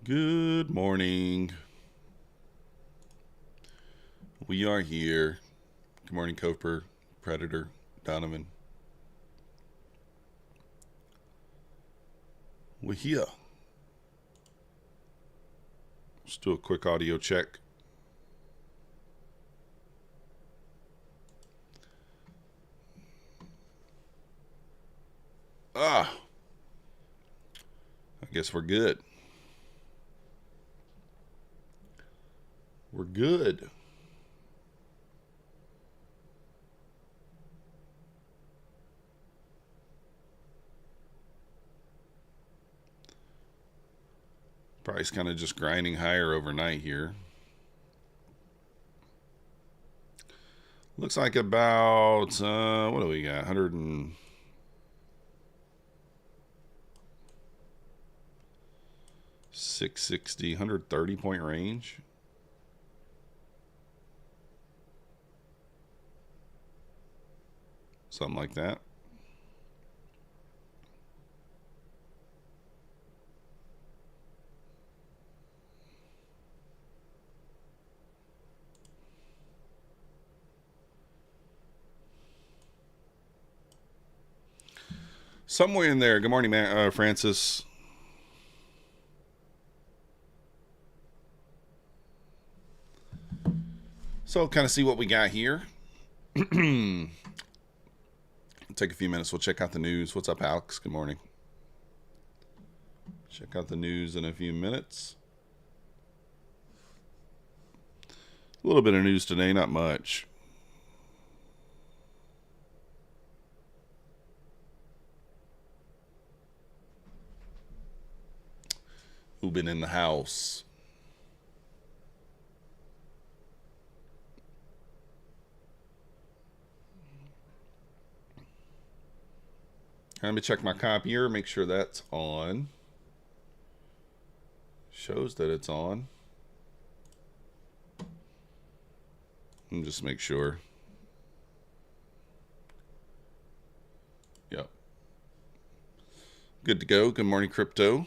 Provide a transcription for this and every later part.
Good morning. We are here. Good morning, Coper, Predator, Donovan. We're here. Let's do a quick audio check. I guess we're good. We're good. Price kind of just grinding higher overnight here. Looks like about, what do we got? 660, 130 point range. Something like that. Somewhere in there. Good morning, Francis. So kind of see what we got here. Take a few minutes. We'll check out the news. What's up, Alex? Good morning. Check out the news in a few minutes. A little bit of news today, not much. Who been in the house? Let me check my copier, make sure that's on. Shows that it's on. And just make sure. Yep. Good to go. Good morning, crypto.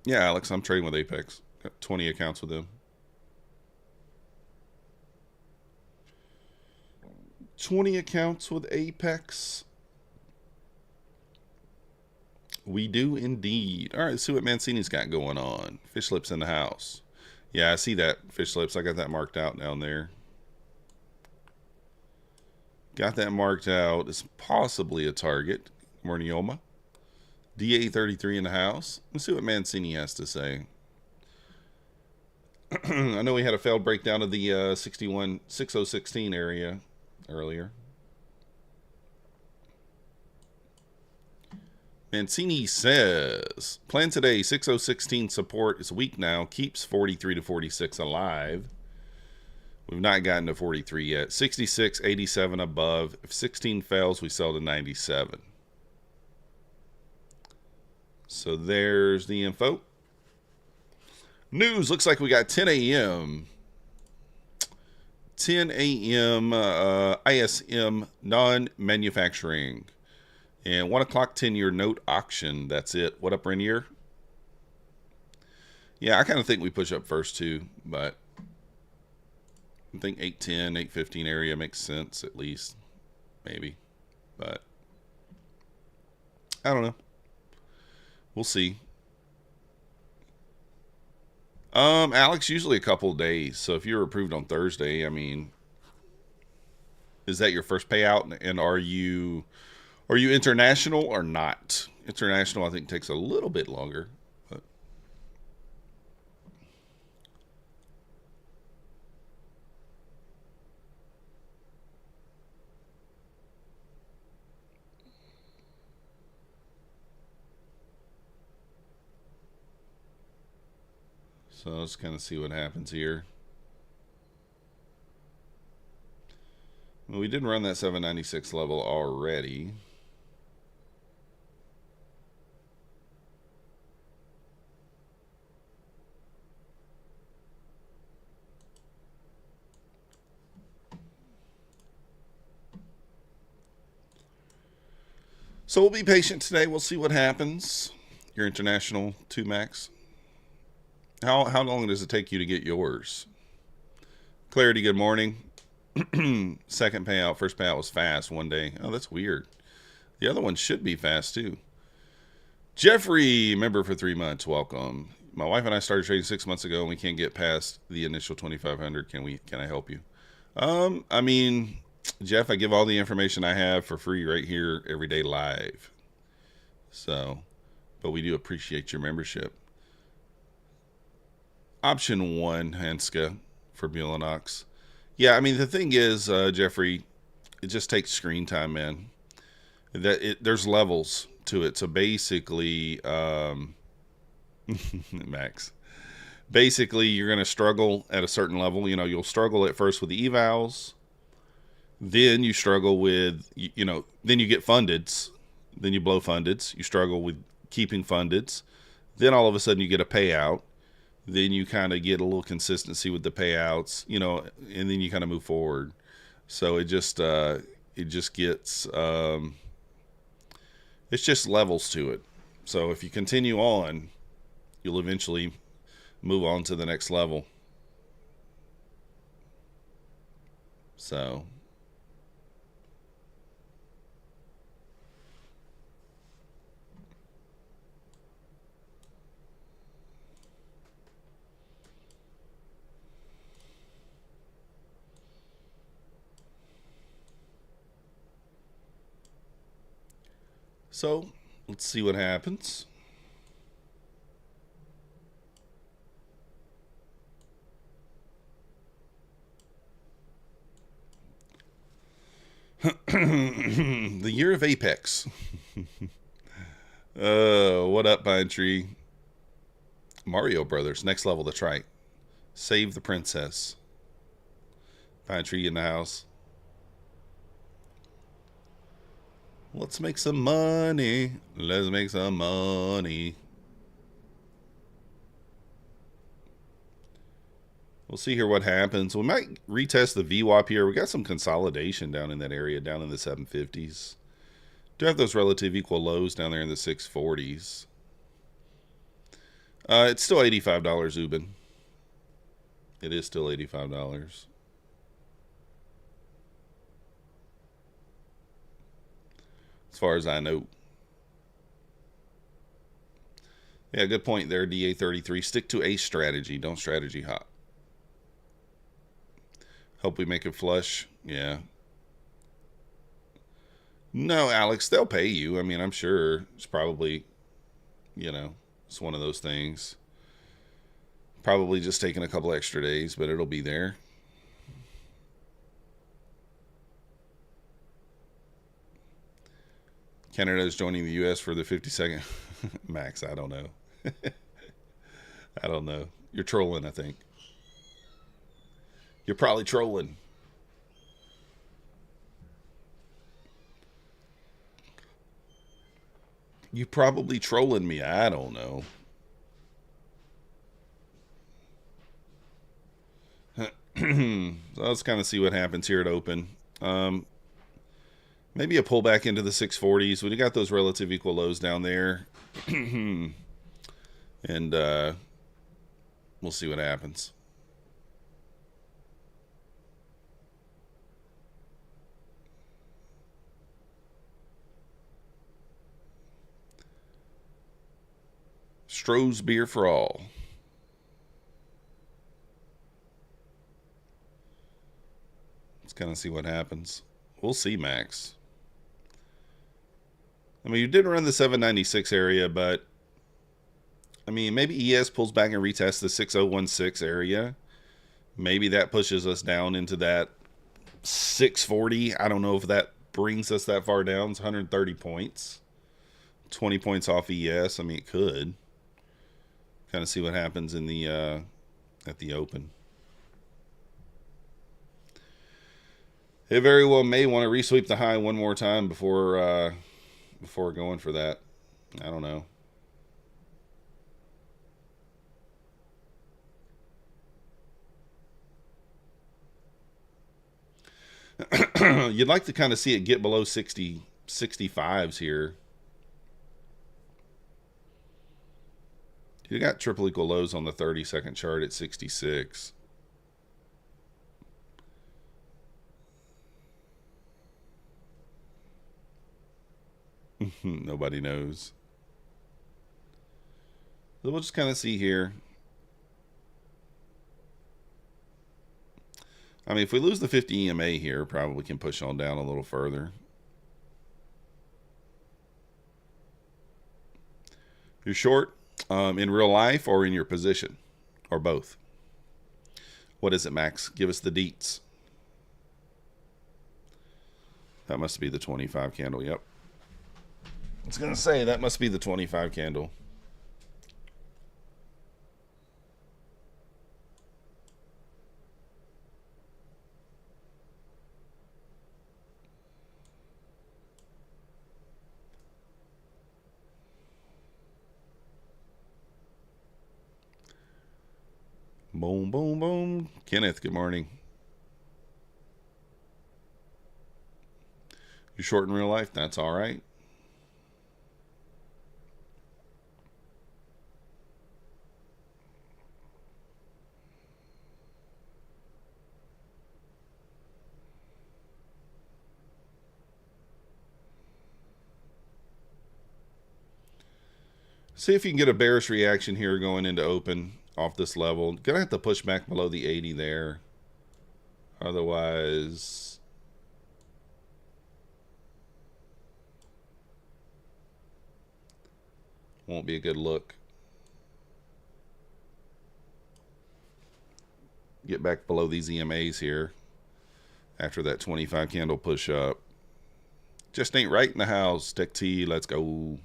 Yeah, Alex, I'm trading with APEX. Got 20 accounts with them. 20 accounts with APEX. We do indeed. All right, let's see what Mancini's got going on. Fish lips in the house. Yeah, I see that. Fish lips. I got that marked out down there. Got that marked out. It's possibly a target. Mornioma. DA33 in the house. Let's see what Mancini has to say. I know we had a failed breakdown of the 6016 area earlier. Mancini says, plan today, 6016 support is weak now, keeps 43 to 46 alive. We've not gotten to 43 yet. 66, 87 above. If 16 fails, we sell to 97. So there's the info. News, looks like we got 10 a.m. 10 a.m. ISM non-manufacturing. And 1 o'clock 10-year note auction. That's it. What up, Rainier? Yeah, I kind of think we push up first too, but I think 810, 815 area makes sense at least. Maybe. But I don't know. We'll see. Alex, usually a couple of days. So if you're approved on Thursday, I mean, is that your first payout? And are you international or not? International, I think, takes a little bit longer. But so let's kind of see what happens here. Well, we did run that 796 level already. So we'll be patient today. We'll see what happens. Your international too, Max? How long does it take you to get yours? Clarity, good morning. Second payout, first payout was fast one day. Oh, that's weird. The other one should be fast too. Jeffrey, member for 3 months. Welcome. My wife and I started trading 6 months ago, and we can't get past the initial 2,500. Can I help you? I mean, Jeff, I give all the information I have for free right here every day live. So, but we do appreciate your membership. Option 1, Hanska, for Bulenox. Yeah, I mean, the thing is, Jeffrey, it just takes screen time, man. There's levels to it. So basically, Max, basically you're going to struggle at a certain level. You know, you'll struggle at first with the evals. Then you struggle with, then you get fundeds. Then you blow fundeds. You struggle with keeping fundeds. Then all of a sudden you get a payout. Then you kind of get a little consistency with the payouts, and then you kind of move forward. So it just gets, it's just levels to it. So if you continue on, you'll eventually move on to the next level. So let's see what happens. The year of Apex. What up, Pine Tree? Mario Brothers, next level, that's right. Save the princess. Pine Tree in the house. Let's make some money. Let's make some money. We'll see here what happens. We might retest the VWAP here. We got some consolidation down in that area, down in the 750s. Do have those relative equal lows down there in the 640s. It's still $85, Ubin. It is still $85. As far as I know. Yeah, good point there, DA33. Stick to a strategy. Don't strategy hop. Hope we make it flush. Yeah. No, Alex, they'll pay you. I mean, I'm sure it's probably, it's one of those things. Probably just taking a couple extra days, but it'll be there. Canada is joining the U.S. for the 52nd. Max, I don't know. I don't know. You're trolling, I think. You're probably trolling. You probably trolling me. I don't know. So let's kind of see what happens here at open. Maybe a pullback into the 640s. We got those relative equal lows down there. And we'll see what happens. Stroh's beer for all. Let's kind of see what happens. We'll see, Max. I mean, you did run the 796 area, but I mean, maybe ES pulls back and retests the 6016 area. Maybe that pushes us down into that 640. I don't know if that brings us that far down. It's 130 points. 20 points off ES. I mean, it could. Kind of see what happens in the at the open. It very well may want to resweep the high one more time before going for that. I don't know. You'd like to kind of see it get below 65s here. You got triple equal lows on the 30-second chart at 66. Nobody knows. So we'll just kind of see here. I mean, if we lose the 50 EMA here, probably can push on down a little further. You're short in real life or in your position, or both. What is it, Max? Give us the deets. That must be the 25 candle. Yep. I was going to say, that must be the 25 candle. Boom, boom, boom. Kenneth, good morning. You're short in real life? That's all right. See if you can get a bearish reaction here going into open off this level. Gonna have to push back below the 80 there. Otherwise, won't be a good look. Get back below these EMAs here after that 25 candle push up. Just ain't right in the house. Tech T, let's go.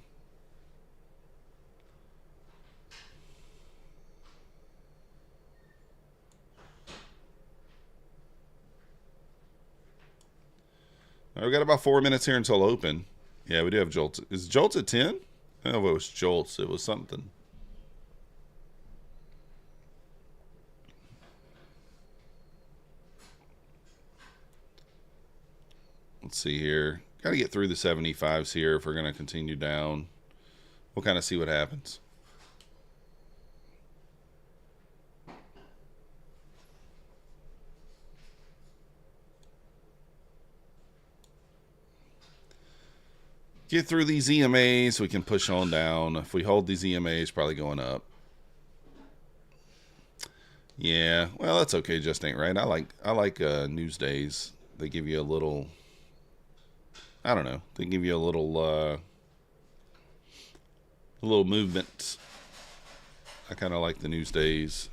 We've got about 4 minutes here until open. Yeah, we do have Jolts. Is Jolts at 10? I don't know if it was Jolts. It was something. Let's see here. Got to get through the 75s here if we're going to continue down. We'll kind of see what happens. Get through these EMAs, we can push on down. If we hold these EMAs, probably going up. Yeah, well, that's okay. Just ain't right. I like news days. They give you a little. I don't know. They give you a little movement. I kind of like the news days.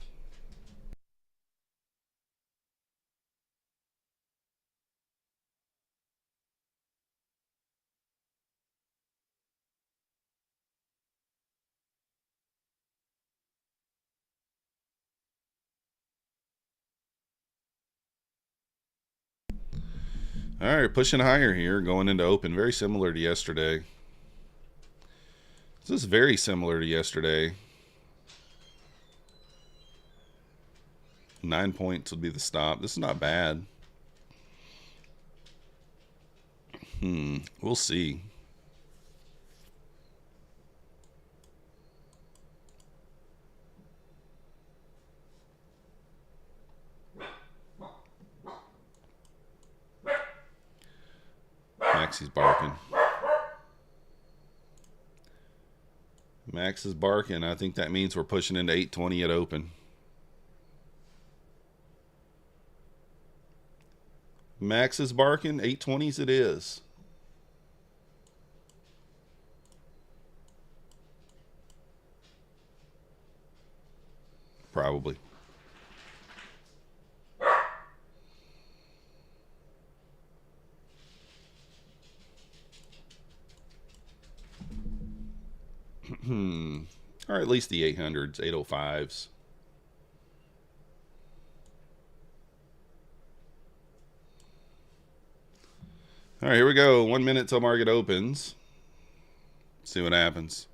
All right, pushing higher here, going into open. Very similar to yesterday. This is very similar to yesterday. 9 points would be the stop. This is not bad. We'll see. Maxie's barking. Max is barking. I think that means we're pushing into 820 at open. Max is barking. 820s it is. Probably. Or at least the 800s, 805s. All right, here we go. 1 minute till market opens. See what happens.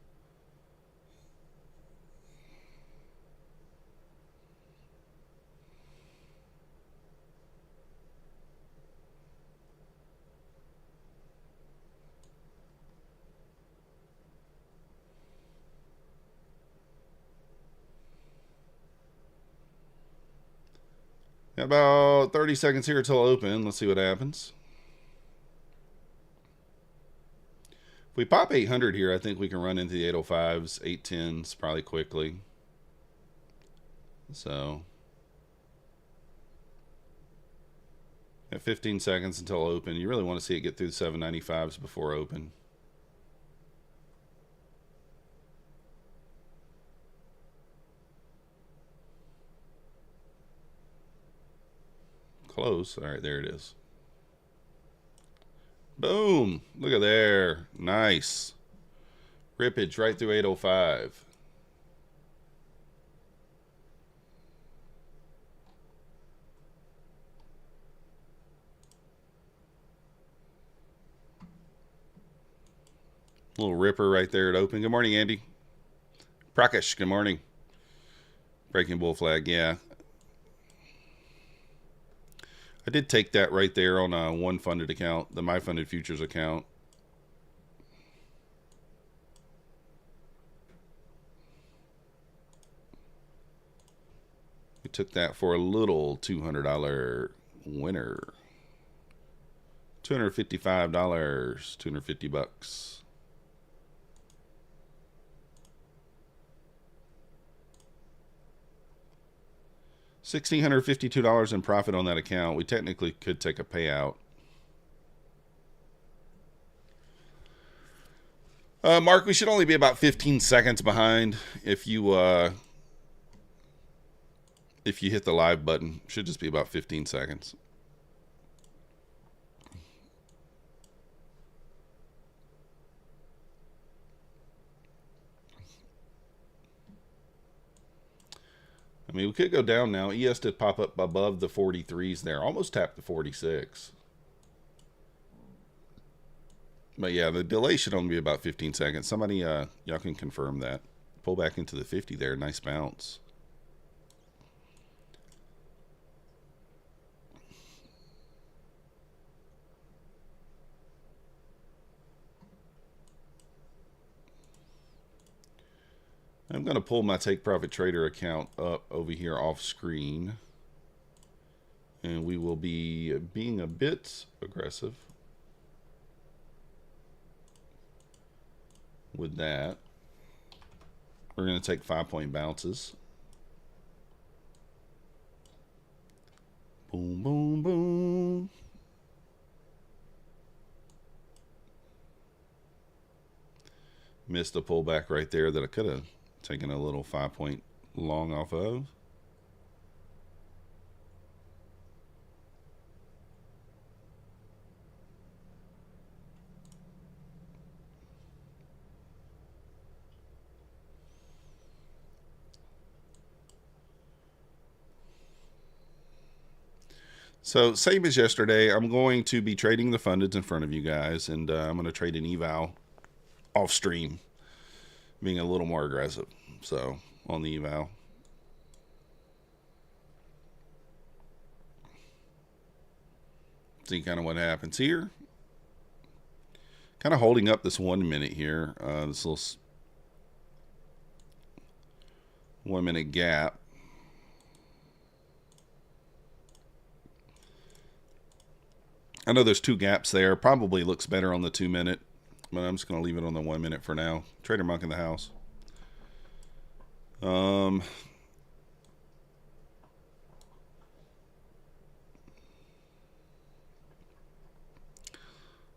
Got about 30 seconds here till open. Let's see what happens. If we pop 800 here, I think we can run into the 805s, 810s probably quickly. So at 15 seconds until open, you really want to see it get through the 795s before open. Close. All right, there it is. Boom. Look at there. Nice. Rippage right through 805. Little ripper right there at open. Good morning, Andy. Prakash, good morning. Breaking bull flag, yeah. I did take that right there on a one funded account, the My Funded Futures account. We took that for a little $200 winner. $255, 250 bucks. $1,652 in profit on that account. We technically could take a payout. Mark, we should only be about 15 seconds behind if you hit the live button. Should just be about 15 seconds. I mean, we could go down now. ES did pop up above the 43s there. Almost tapped the 46. But yeah, the delay should only be about 15 seconds. Somebody, y'all can confirm that. Pull back into the 50 there. Nice bounce. I'm going to pull my Take Profit Trader account up over here off screen. And we will be being a bit aggressive with that. We're going to take 5-point bounces. Boom, boom, boom. Missed a pullback right there that I could have taken a little 5-point long off of. So same as yesterday, I'm going to be trading the fundeds in front of you guys, and I'm going to trade an eval off stream, being a little more aggressive. So on the eval. See kind of what happens here. Kind of holding up this 1 minute here. This little 1 minute gap. I know there's two gaps there. Probably looks better on the 2 minute, but I'm just going to leave it on the 1 minute for now. Trader Monk in the house.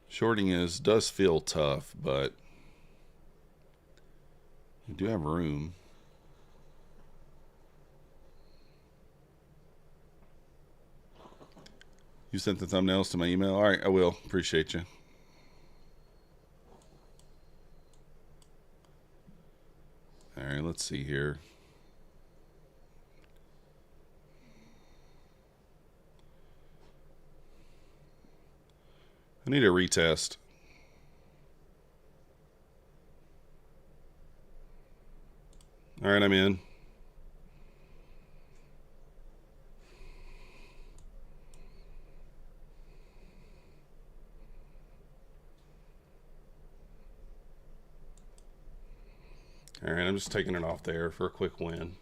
Shorting does feel tough, but you do have room. You sent the thumbnails to my email? All right, I will. Appreciate you. All right, let's see here. I need a retest. All right, I'm in. All right, I'm just taking it off there for a quick win.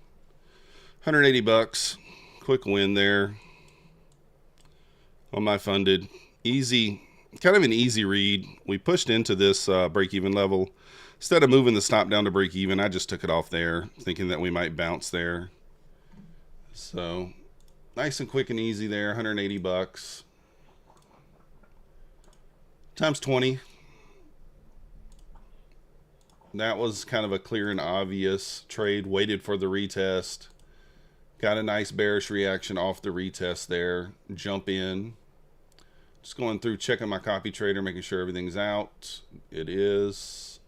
180 bucks. Quick win there. on my funded. Easy, kind of an easy read. We pushed into this break-even level. Instead of moving the stop down to break-even, I just took it off there, thinking that we might bounce there. So, nice and quick and easy there, 180 bucks. Times 20. That was kind of a clear and obvious trade. Waited for the retest. Got a nice bearish reaction off the retest there. Jump in. Just going through, checking my copy trader, making sure everything's out. It is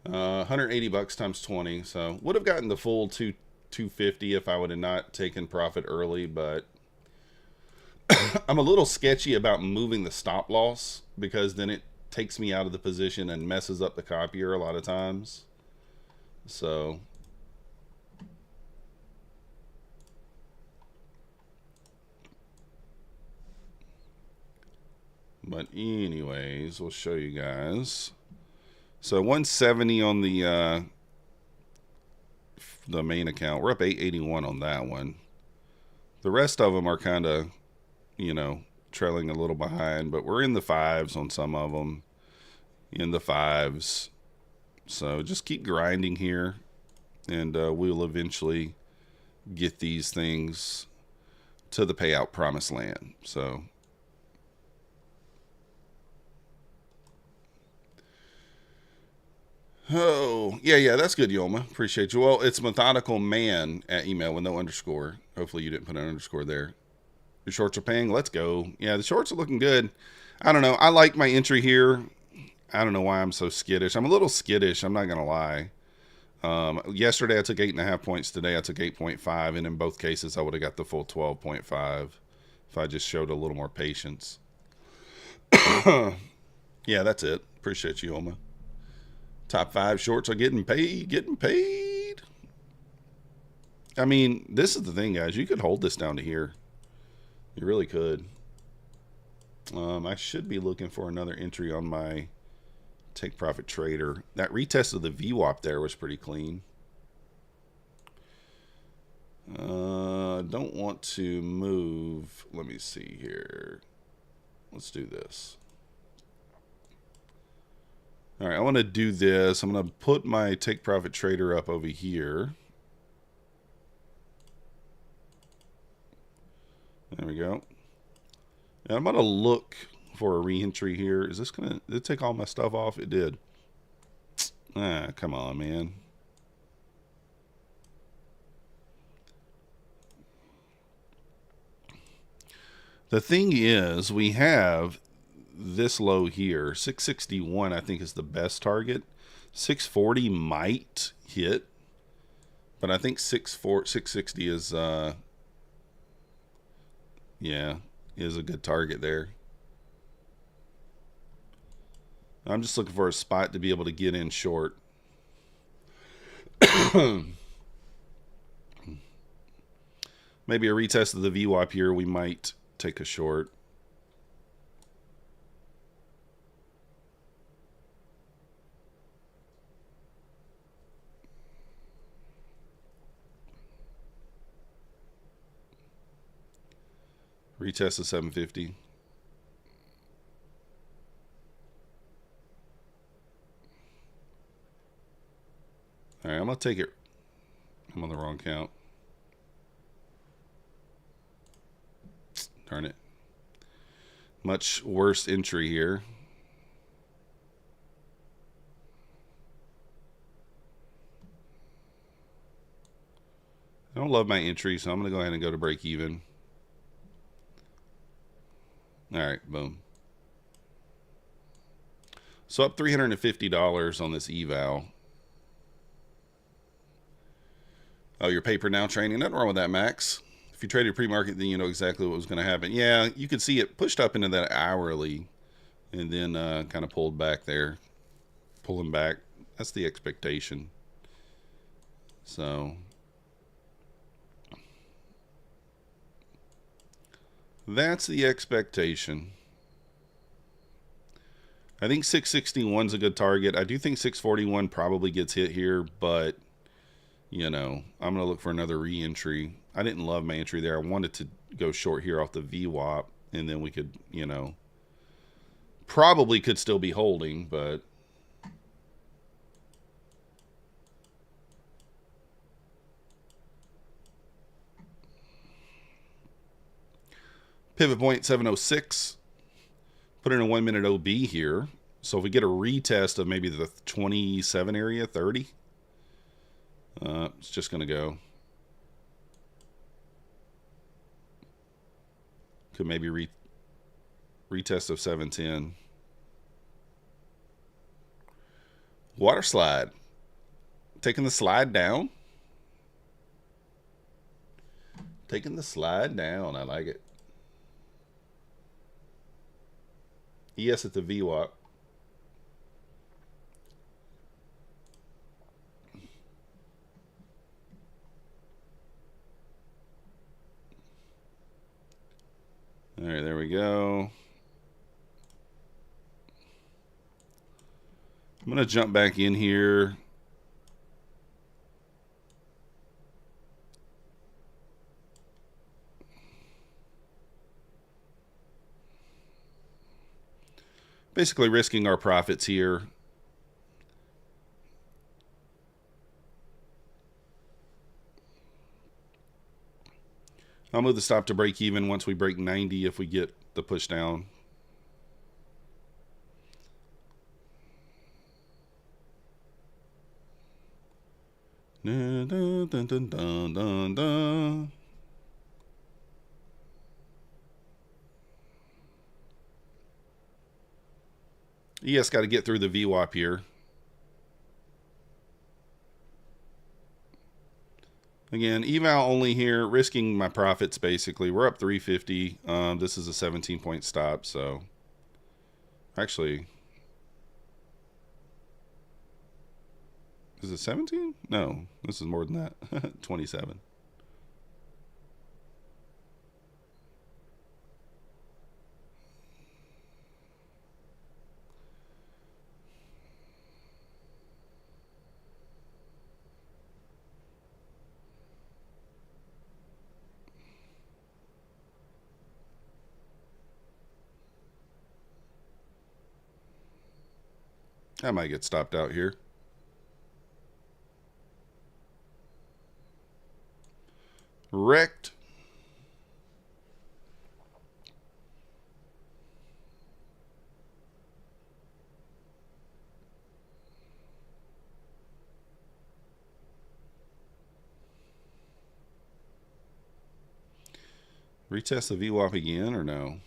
180 bucks times 20. So would have gotten the full 250 if I would have not taken profit early, but I'm a little sketchy about moving the stop loss because then it takes me out of the position and messes up the copier a lot of times. So but anyways, we'll show you guys. So 170 on the main account. We're up 881 on that one. The rest of them are kind of, you know, trailing a little behind, but we're in the fives on some of them. In the fives. So just keep grinding here, and we'll eventually get these things to the payout promised land. So oh, yeah, that's good, Yoma. Appreciate you. Well, it's methodical man at email with no underscore. Hopefully you didn't put an underscore there. The shorts are paying. Let's go. Yeah, the shorts are looking good. I don't know. I like my entry here. I don't know why I'm so skittish. I'm a little skittish. I'm not going to lie. Yesterday I took 8.5 points. Today I took 8.5. And in both cases, I would have got the full 12.5 if I just showed a little more patience. Yeah, that's it. Appreciate you, Oma. Top 5 shorts are getting paid. I mean, this is the thing, guys. You could hold this down to here. You really could. I should be looking for another entry on my take profit trader. That retest of the VWAP there was pretty clean. Don't want to move. Let me see here. Let's do this. All right, I want to do this. I'm going to put my take profit trader up over here. There we go. And I'm going to look for a re-entry here. Is this going to... Did it take all my stuff off? It did. Ah, come on, man. The thing is, we have this low here. 661, I think, is the best target. 640 might hit. But I think 660 is... yeah, is a good target there. I'm just looking for a spot to be able to get in short. Maybe a retest of the VWAP here. We might take a short. Retest of 750. All right, I'm going to take it. I'm on the wrong count. Darn it. Much worse entry here. I don't love my entry, so I'm going to go ahead and go to break even. All right, boom. So up $350 on this eval. Oh, your paper now training. Nothing wrong with that, Max. If you traded pre-market, then you know exactly what was going to happen. Yeah, you could see it pushed up into that hourly and then kind of pulled back there. Pulling back. That's the expectation. So that's the expectation. I think 661 is a good target. I do think 641 probably gets hit here, but you know, I'm going to look for another re-entry. I didn't love my entry there. I wanted to go short here off the VWAP, and then we could, you know, probably could still be holding, but pivot point 706. Put in a 1 minute OB here. So if we get a retest of maybe the 27 area, 30, it's just going to go. Could maybe retest of 710. Water slide. Taking the slide down. Taking the slide down. I like it. ES at the VWAP. All right, there we go. I'm going to jump back in here. Basically risking our profits here. I'll move the stop to break even once we break 90 if we get the push down. Dun, dun, dun, dun, dun, dun, dun. ES got to get through the VWAP here. Again, eval only here, risking my profits basically. We're up 350. This is a 17-point stop, so actually, is it 17? No, this is more than that. 27. I might get stopped out here. Wrecked. Retest the VWAP again or no?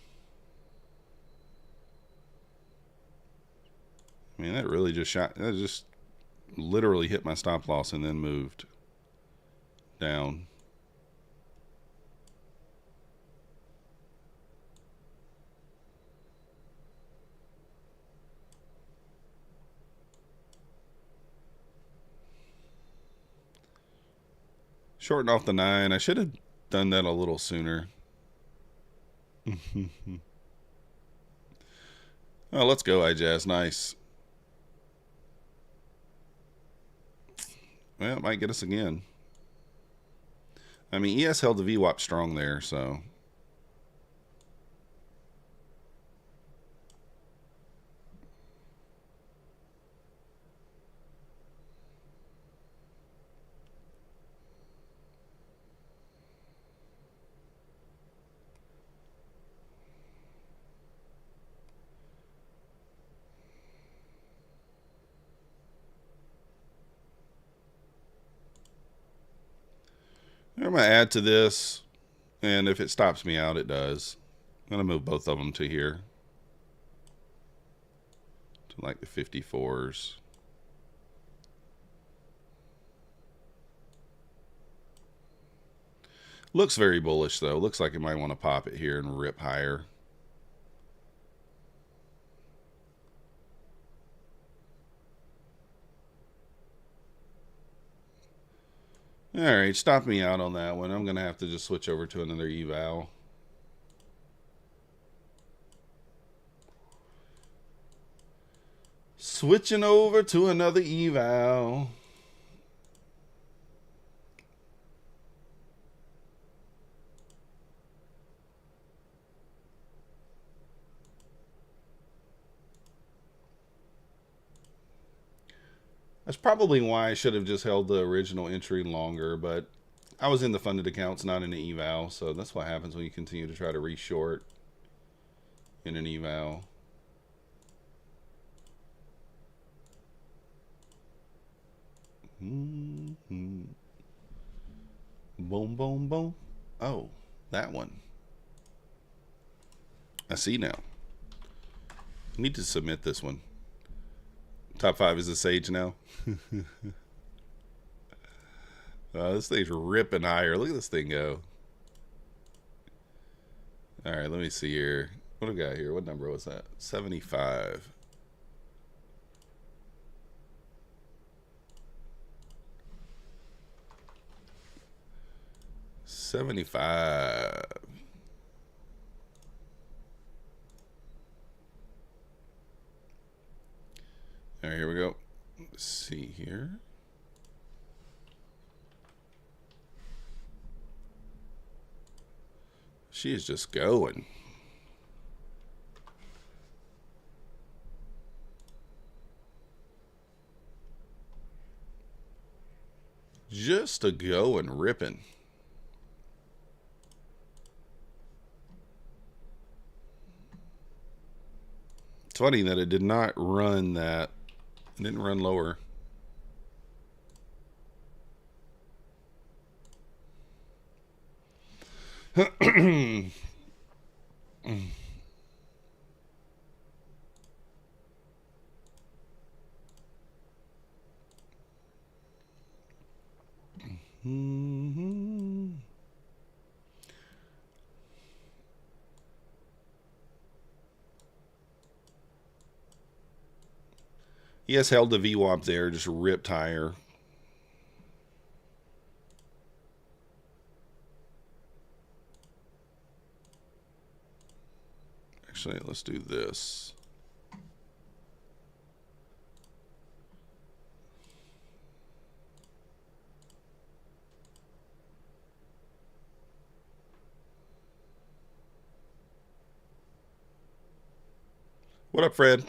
I mean, that really just shot. That just literally hit my stop loss and then moved down. Shorten off the 9. I should have done that a little sooner. Oh, let's go, iJazz. Nice. Well, it might get us again. I mean, ES held the VWAP strong there, so. I'm going to add to this, and if it stops me out, it does. I'm going to move both of them to here. To like the 54s. Looks very bullish, though. Looks like it might want to pop it here and rip higher. All right, stop me out on that one. I'm going to have to just switch over to another eval. Switching over to another eval. That's probably why I should have just held the original entry longer, but I was in the funded accounts, not in the eval, so that's what happens when you continue to try to reshort in an eval. Mm-hmm. Boom, boom, boom. Oh, that one. I see now. I need to submit this one. Top 5 is a Sage now. This thing's ripping higher. Look at this thing go. All right, let me see here. What do we got here? What number was that? 75. All right, here we go. Let's see here. She is just going. Just a go and ripping. It's funny that it did not run that. It didn't run lower. He has held the VWAP there, just ripped higher. Actually, let's do this. What up, Fred?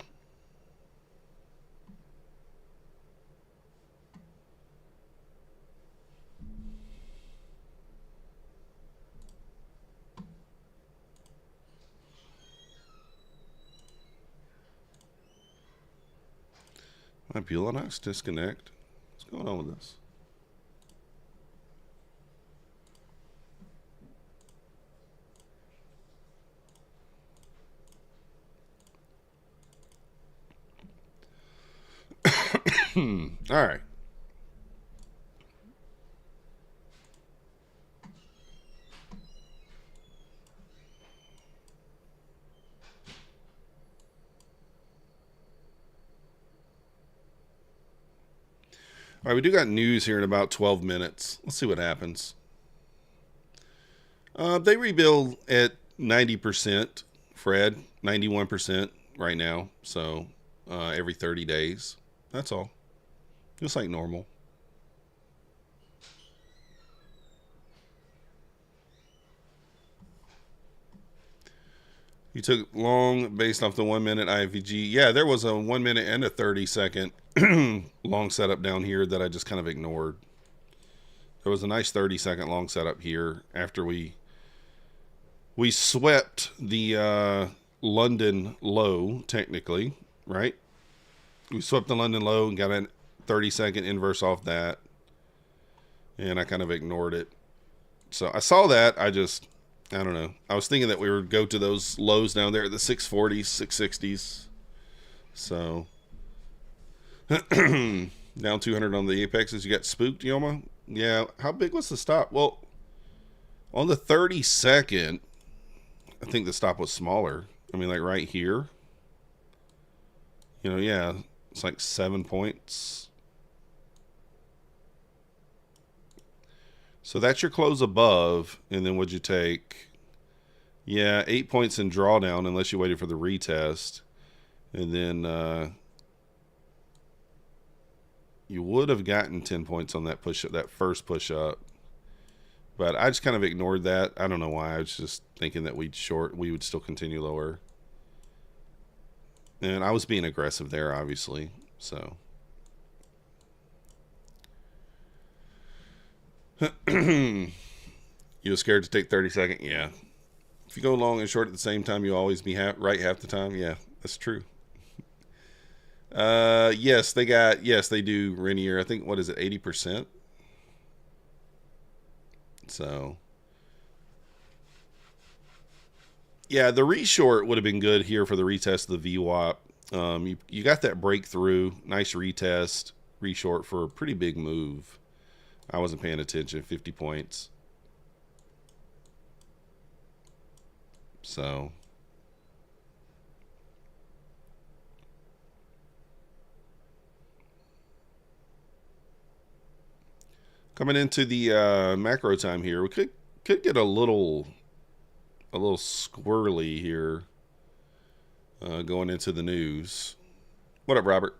My Bulenox disconnect. What's going on with this? All right. All right, we do got news here in about 12 minutes. Let's see what happens. They rebuild at 90%, Fred, 91% right now. So every 30 days. That's all. Just like normal. You took long based off the 1 minute IVG. Yeah, there was a 1 minute and a 30-second long setup down here that I just kind of ignored. There was a nice 30-second long setup here after we swept the London low, technically, right? We swept the London low and got a 30-second inverse off that. And I kind of ignored it. So I saw that. I don't know. I was thinking that we would go to those lows down there at the 640s, 660s. So down 200 on the apexes. You got spooked, Yoma? Yeah. How big was the stop? Well, on the 30-second, I think the stop was smaller. I mean, like right here. You know, yeah. It's like 7 points. So that's your close above. And then what'd you take? Yeah, 8 points in drawdown unless you waited for the retest. And then you would have gotten 10 points on that push up, that first push up. But I just kind of ignored that. I don't know why. I was just thinking that we would still continue lower. And I was being aggressive there, obviously. So You were scared to take 30 second? Yeah. If you go long and short at the same time, you'll always be right half the time. Yeah, that's true. Yes, yes, they do Renier. I think, what is it, 80%? So, yeah, the reshort would have been good here for the retest of the VWAP. You got that breakthrough, nice retest, reshort for a pretty big move. I wasn't paying attention, 50 points. So, coming into the macro time here, we could get a little squirrely here going into the news. What up, Robert?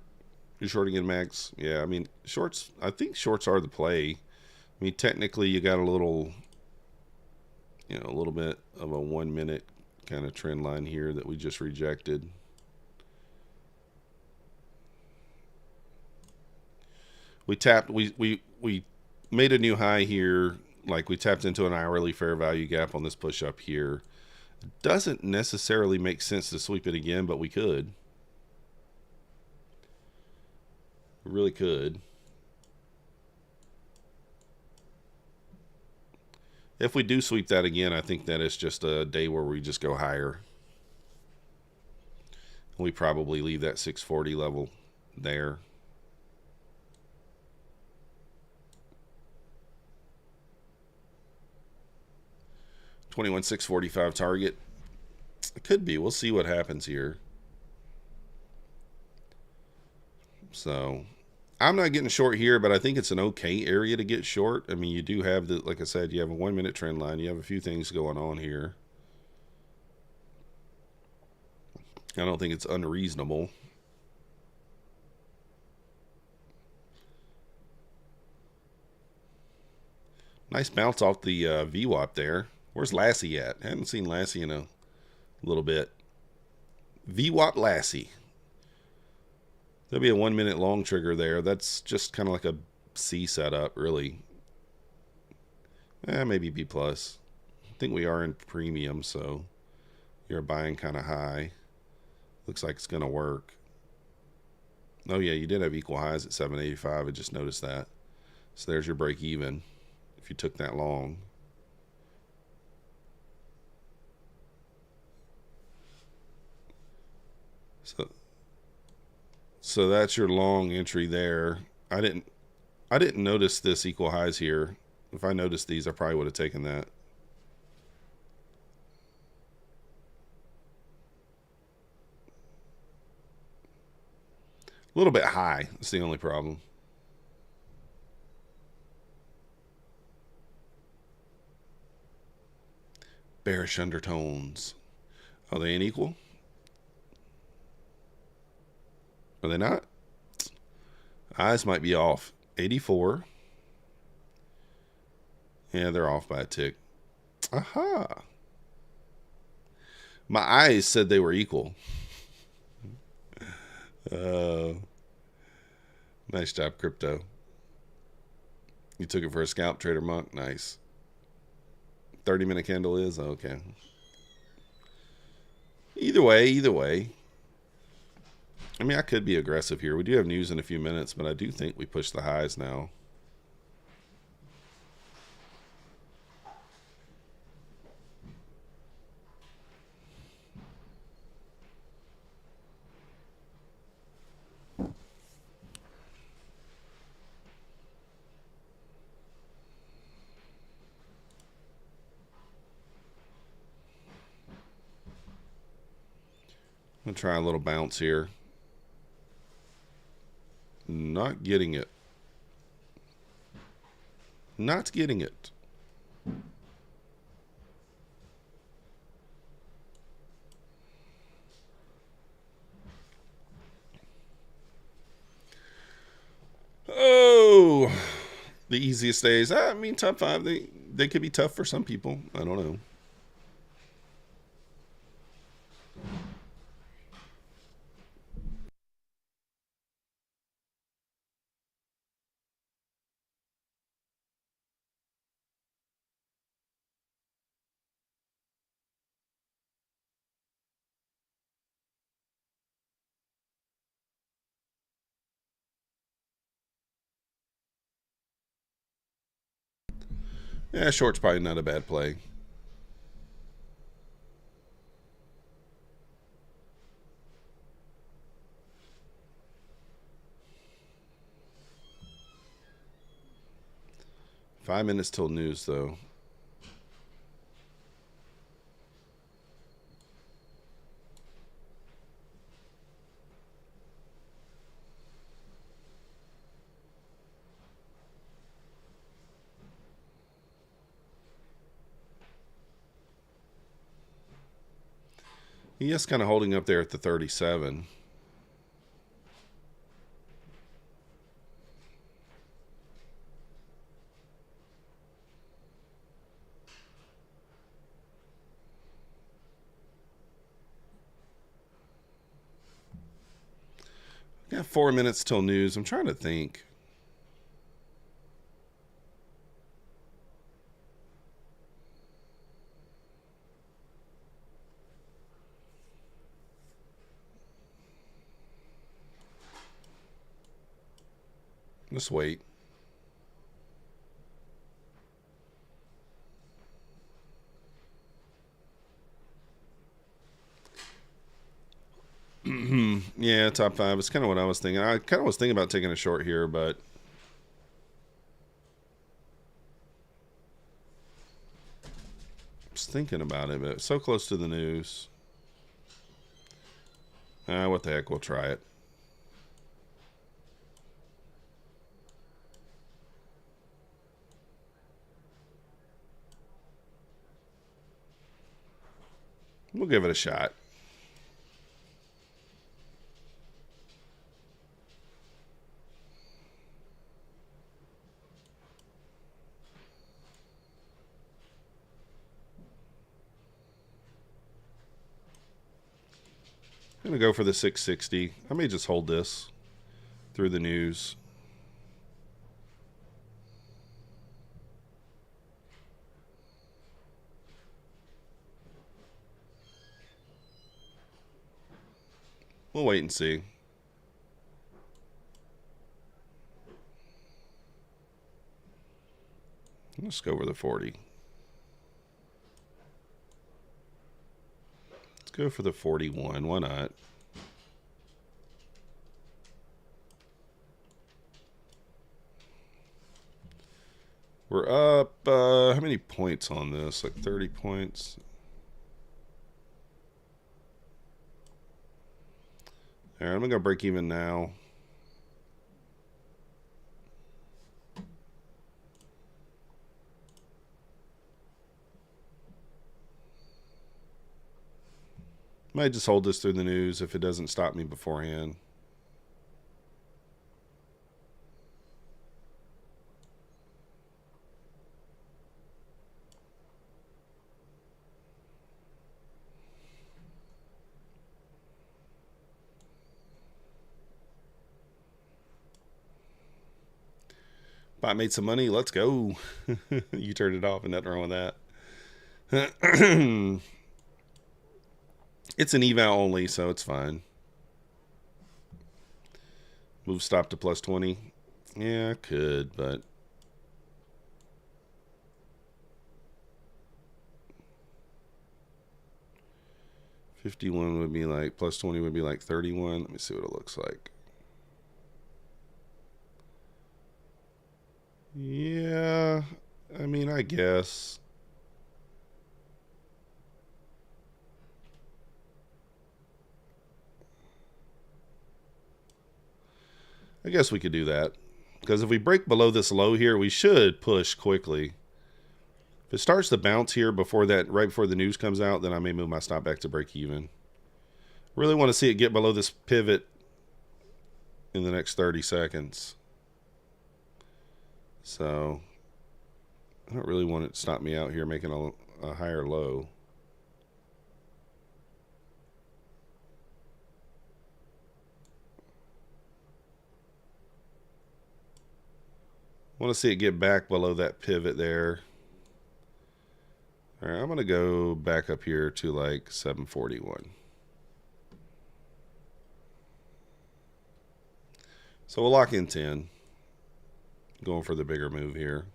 You shorting in mags? Yeah, I mean shorts. I think shorts are the play. I mean, technically, you got a little bit of a 1 minute kind of trend line here that we just rejected. We tapped. We made a new high here. Like, we tapped into an hourly fair value gap on this push up here. Doesn't necessarily make sense to sweep it again, but we could. We really could. If we do sweep that again, I think that it's just a day where we just go higher. We probably leave that 640 level there. $21 645 target. It could be. We'll see what happens here. So, I'm not getting short here, but I think it's an okay area to get short. I mean, you do have the, like I said, you have a 1 minute trend line. You have a few things going on here. I don't think it's unreasonable. Nice bounce off the VWAP there. Where's Lassie at? I haven't seen Lassie in a little bit. VWAP Lassie. There'll be a 1 minute long trigger there. That's just kind of like a C setup, really. Maybe B plus. I think we are in premium, so you're buying kind of high. Looks like it's going to work. Oh yeah, you did have equal highs at 785. I just noticed that. So there's your break even if you took that long. So that's your long entry there. I didn't notice this equal highs here. If I noticed these, I probably would have taken that. A little bit high. That's the only problem. Bearish undertones. Are they unequal? Are they not? Eyes might be off. 84. Yeah, they're off by a tick. Aha. My eyes said they were equal. Nice job, crypto. You took it for a scalp, Trader Monk. Nice. 30-minute candle is? Okay. Either way. I mean, I could be aggressive here. We do have news in a few minutes, but I do think we push the highs now. I'm going to try a little bounce here. Not getting it. Not getting it. Oh, the easiest days. I mean, top 5, they could be tough for some people. I don't know. Yeah, short's probably not a bad play. Five minutes till news, though. He is kind of holding up there at the 37. Got 4 minutes till news. I'm trying to think. Let's wait. Yeah, top five. It's kind of what I was thinking. I kind of was thinking about taking a short here, but I was thinking about it, but so close to the news. What the heck? We'll try it. We'll give it a shot. I'm going to go for the 660. I may just hold this through the news. We'll wait and see. Let's go over the 40. Let's go for the 41. Why not? We're up, how many points on this? Like 30 points. All right, I'm going to break even now. Might just hold this through the news if it doesn't stop me beforehand. Bot made some money. Let's go. You turned it off and nothing wrong with that. It's an eval only, so it's fine. Move stop to plus 20. Yeah, I could, but... $51 would be like, plus 20 would be like 31. Let me see what it looks like. Yeah, I mean, I guess. I guess we could do that. Because if we break below this low here, we should push quickly. If it starts to bounce here before that, right before the news comes out, then I may move my stop back to break even. Really want to see it get below this pivot in the next 30 seconds. So, I don't really want it to stop me out here making a higher low. Want to see it get back below that pivot there. All right, I'm going to go back up here to like 741. So we'll lock in 10. Going for the bigger move here.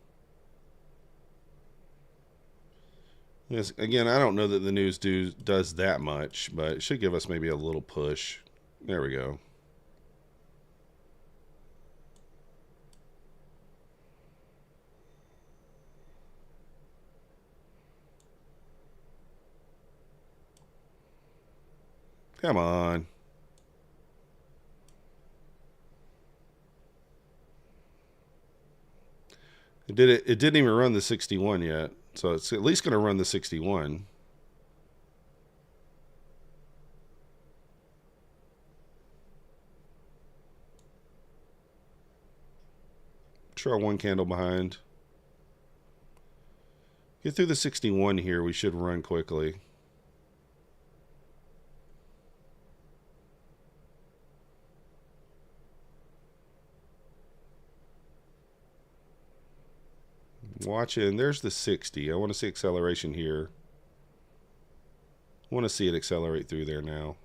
Yes, again, I don't know that the news does that much, but it should give us maybe a little push. There we go. Come on. It didn't even run the 61 yet, so it's at least going to run the 61. Sure, one candle behind. Get through the 61 here. We should run quickly. Watch it. And there's the 60. I want to see acceleration here. I want to see it accelerate through there now.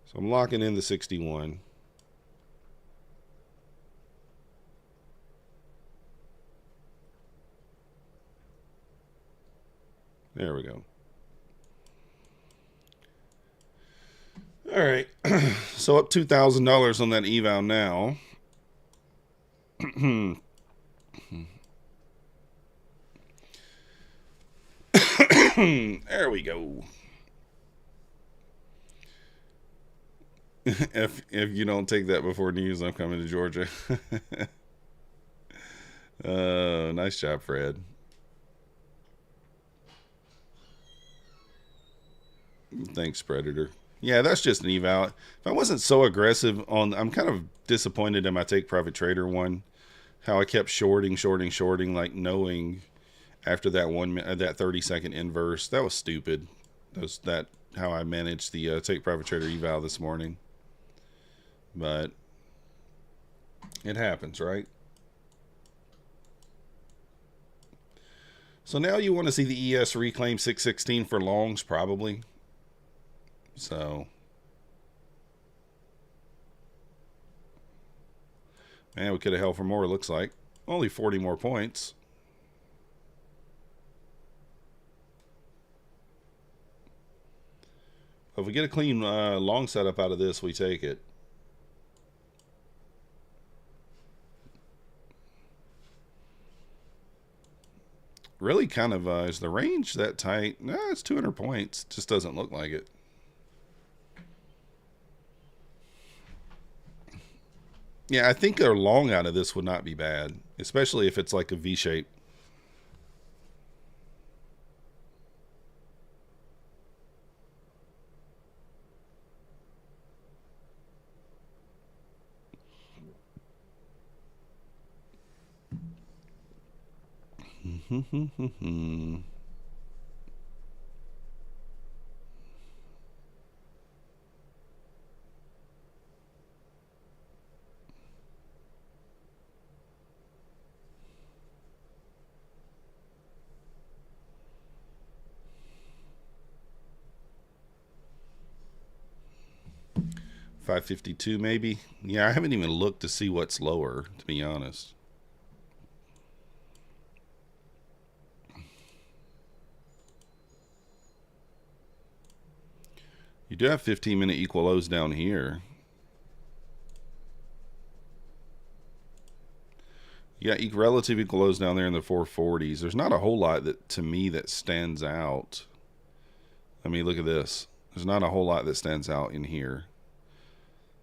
So I'm locking in the 61. There we go. All right. So up $2,000 on that eval now. There we go. If you don't take that before news, I'm coming to Georgia. Nice job, Fred. Thanks, Predator. Yeah, that's just an eval. If I wasn't so aggressive on, I'm kind of disappointed in my take profit trader one. How I kept shorting, like knowing after that 30-second inverse. That was stupid. That how I managed the take profit trader eval this morning. But it happens, right? So now you want to see the ES reclaim 616 for longs, probably. So, man, we could have held for more, it looks like. Only 40 more points. If we get a clean long setup out of this, we take it. Really kind of, is the range that tight? No, it's 200 points. Just doesn't look like it. Yeah, I think a long out of this would not be bad, especially if it's like a V shape. $552 maybe. Yeah, I haven't even looked to see what's lower, to be honest. You do have 15-minute equal lows down here. Yeah, relative equal lows down there in the 440s. There's not a whole lot that to me that stands out. I mean, look at this. There's not a whole lot that stands out in here.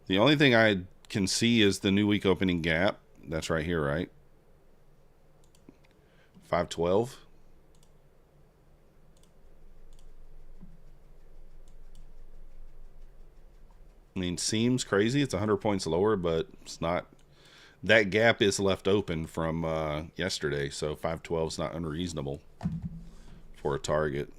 The only thing I can see is the new week opening gap. That's right here, right? 512. I mean, seems crazy. It's 100 points lower, but it's not. That gap is left open from yesterday, so 512 is not unreasonable for a target.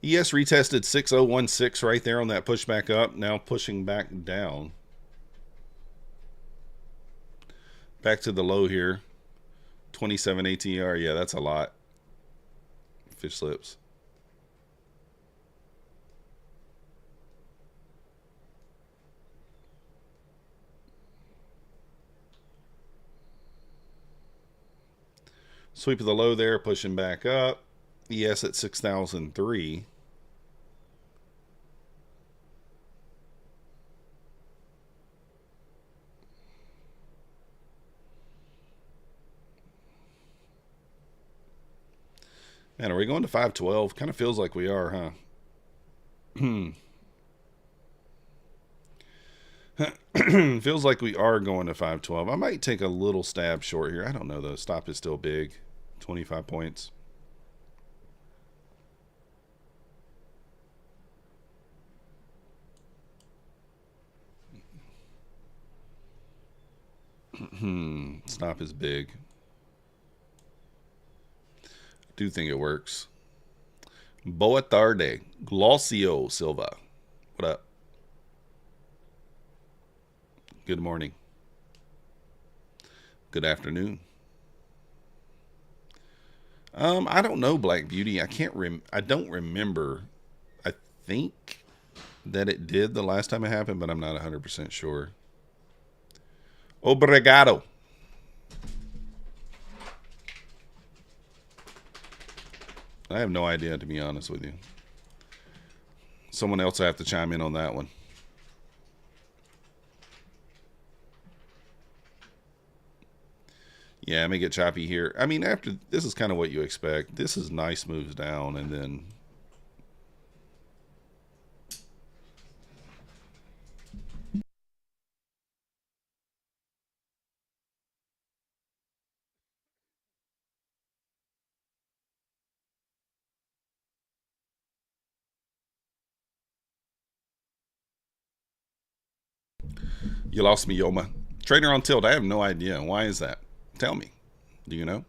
ES retested 6016 right there on that push back up. Now pushing back down. Back to the low here. 27 ATR. Yeah, that's a lot. Fish slips. Sweep of the low there, pushing back up. ES at 6003. Man, are we going to 512? Kind of feels like we are, huh? Feels like we are going to 512. I might take a little stab short here. I don't know, though. Stop is still big. 25 points. Stop is big. I do think it works. Boa tarde. Glossio Silva. What up? Good morning. Good afternoon. I don't know, Black Beauty. I don't remember. I think that it did the last time it happened, but I'm not 100% sure. Obrigado. I have no idea, to be honest with you. Someone else will have to chime in on that one. Yeah, I may get choppy here. I mean, after this is kind of what you expect. This is nice moves down, and then you lost me, Yoma. Trader on tilt. I have no idea. Why is that? Tell me. Do you know?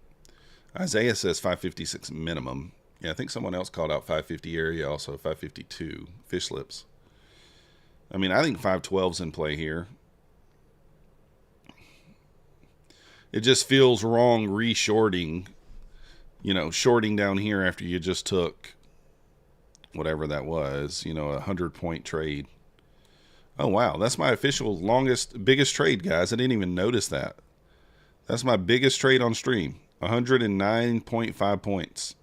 Isaiah says 556 minimum. Yeah, I think someone else called out 550 area, also 552 fish slips. I mean, I think 512's in play here. It just feels wrong re-shorting, shorting down here after you just took whatever that was, a 100-point trade. Oh, wow. That's my official biggest trade, guys. I didn't even notice that. That's my biggest trade on stream. 109.5 points.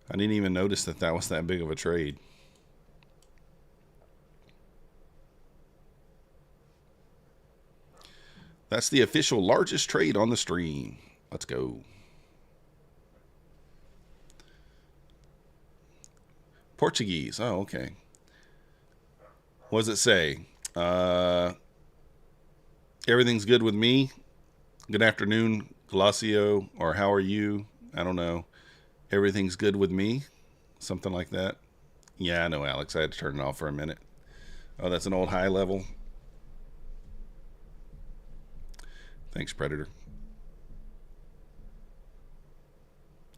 I didn't even notice that was that big of a trade. That's the official largest trade on the stream. Let's go. Portuguese. Oh, okay. What does it say? Everything's good with me. Good afternoon, Glossio, or how are you? I don't know. Everything's good with me. Something like that. Yeah, I know, Alex. I had to turn it off for a minute. Oh, that's an old high level. Thanks, Predator.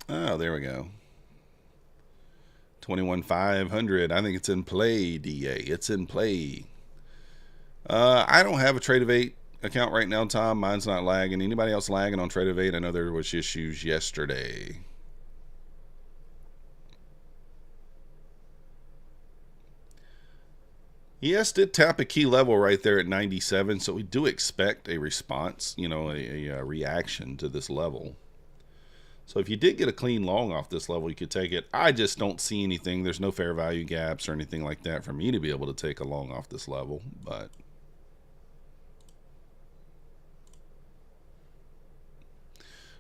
Oh, there we go. 21,500. I think it's in play, DA. It's in play. I don't have a Trade of 8 account right now, Tom. Mine's not lagging. Anybody else lagging on Trade of 8? I know there was issues yesterday. ES did tap a key level right there at 97, so we do expect a response, a reaction to this level. So if you did get a clean long off this level, you could take it. I just don't see anything. There's no fair value gaps or anything like that for me to be able to take a long off this level. But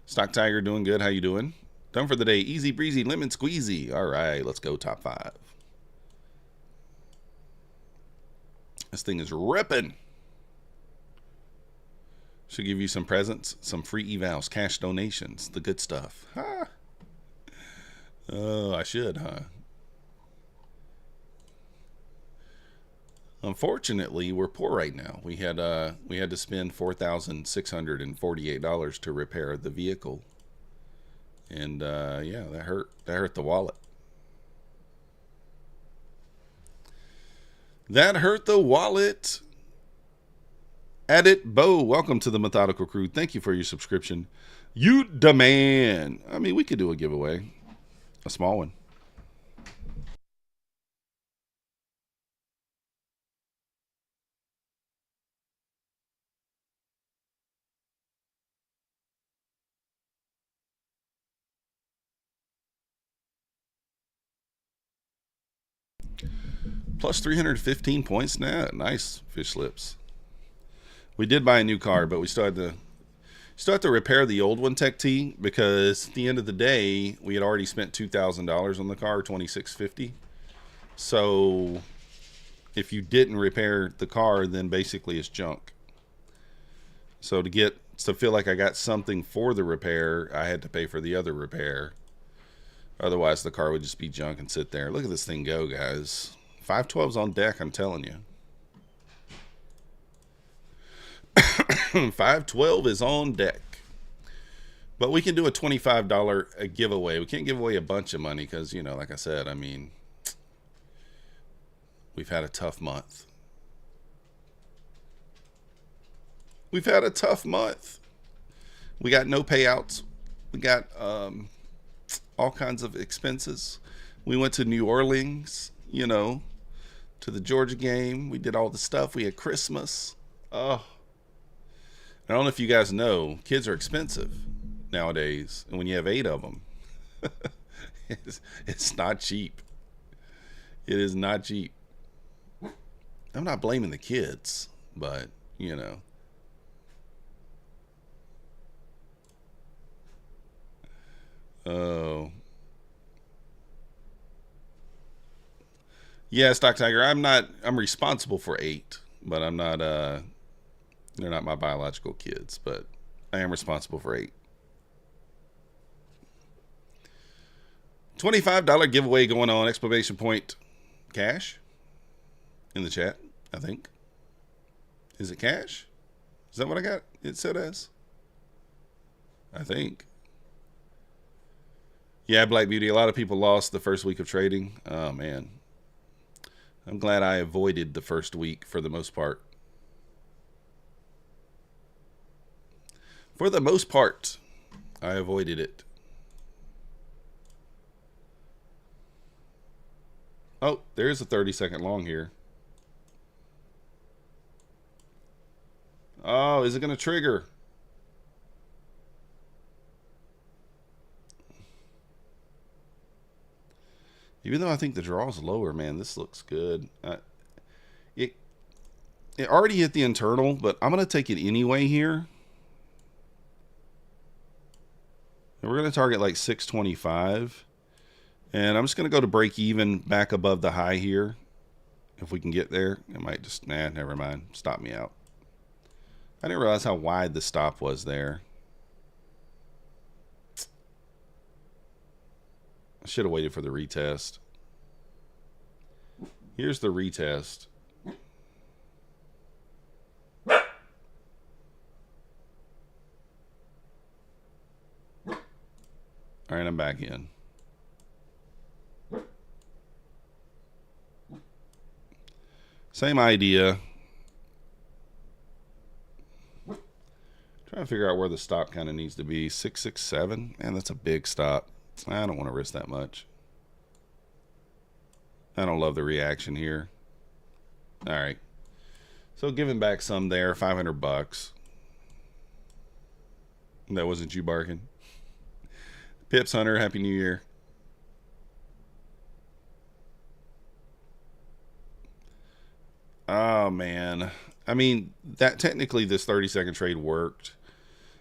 Stock Tiger doing good. How you doing? Done for the day. Easy breezy, lemon squeezy. All right, let's go top 5. This thing is ripping. Should give you some presents, some free evals, cash donations, the good stuff. Ha! Oh, I should, huh? Unfortunately, we're poor right now. We had to spend $4,648 to repair the vehicle, and yeah, that hurt. That hurt the wallet. That hurt the wallet. Edit Bo, welcome to the Methodical Crew. Thank you for your subscription. You demand. I mean, we could do a giveaway, a small one. Plus 315 points now. Nice fish slips. We did buy a new car, but we still have to repair the old one, Tech T, because at the end of the day, we had already spent $2,000 on the car, $2,650. So if you didn't repair the car, then basically it's junk. So to feel like I got something for the repair, I had to pay for the other repair. Otherwise, the car would just be junk and sit there. Look at this thing go, guys. 512's on deck, I'm telling you. 512 is on deck. But we can do a $25 giveaway. We can't give away a bunch of money because, you know, like I said, I mean, we've had a tough month. We've had a tough month. We got no payouts. We got all kinds of expenses. We went to New Orleans, you know, to the Georgia game. We did all the stuff. We had Christmas. Oh. I don't know if you guys know, kids are expensive nowadays. And when you have 8 of them, it's not cheap. It is not cheap. I'm not blaming the kids, but, you know. Oh. Yeah, Stock Tiger, I'm responsible for 8, but I'm not, they're not my biological kids, but I am responsible for 8. $25 giveaway going on, exclamation point, cash in the chat, I think. Is it cash? Is that what I got? It said as? I think. Yeah, Black Beauty, a lot of people lost the first week of trading. Oh, man. I'm glad I avoided the first week for the most part. For the most part, I avoided it. Oh, there's a 30-second long here. Oh, is it going to trigger? Even though I think the draw's lower, man, this looks good. It already hit the internal, but I'm going to take it anyway here. And we're going to target like 625. And I'm just going to go to break even back above the high here. If we can get there. It might just, never mind. Stop me out. I didn't realize how wide the stop was there. I should have waited for the retest. Here's the retest. All right, I'm back in. Same idea. Trying to figure out where the stop kind of needs to be. 667. Man, that's a big stop. I don't want to risk that much. I don't love the reaction here. All right. So giving back some there, $500. That wasn't you barking. Pips Hunter, Happy New Year. Oh, man. I mean, that technically this 30-second trade worked.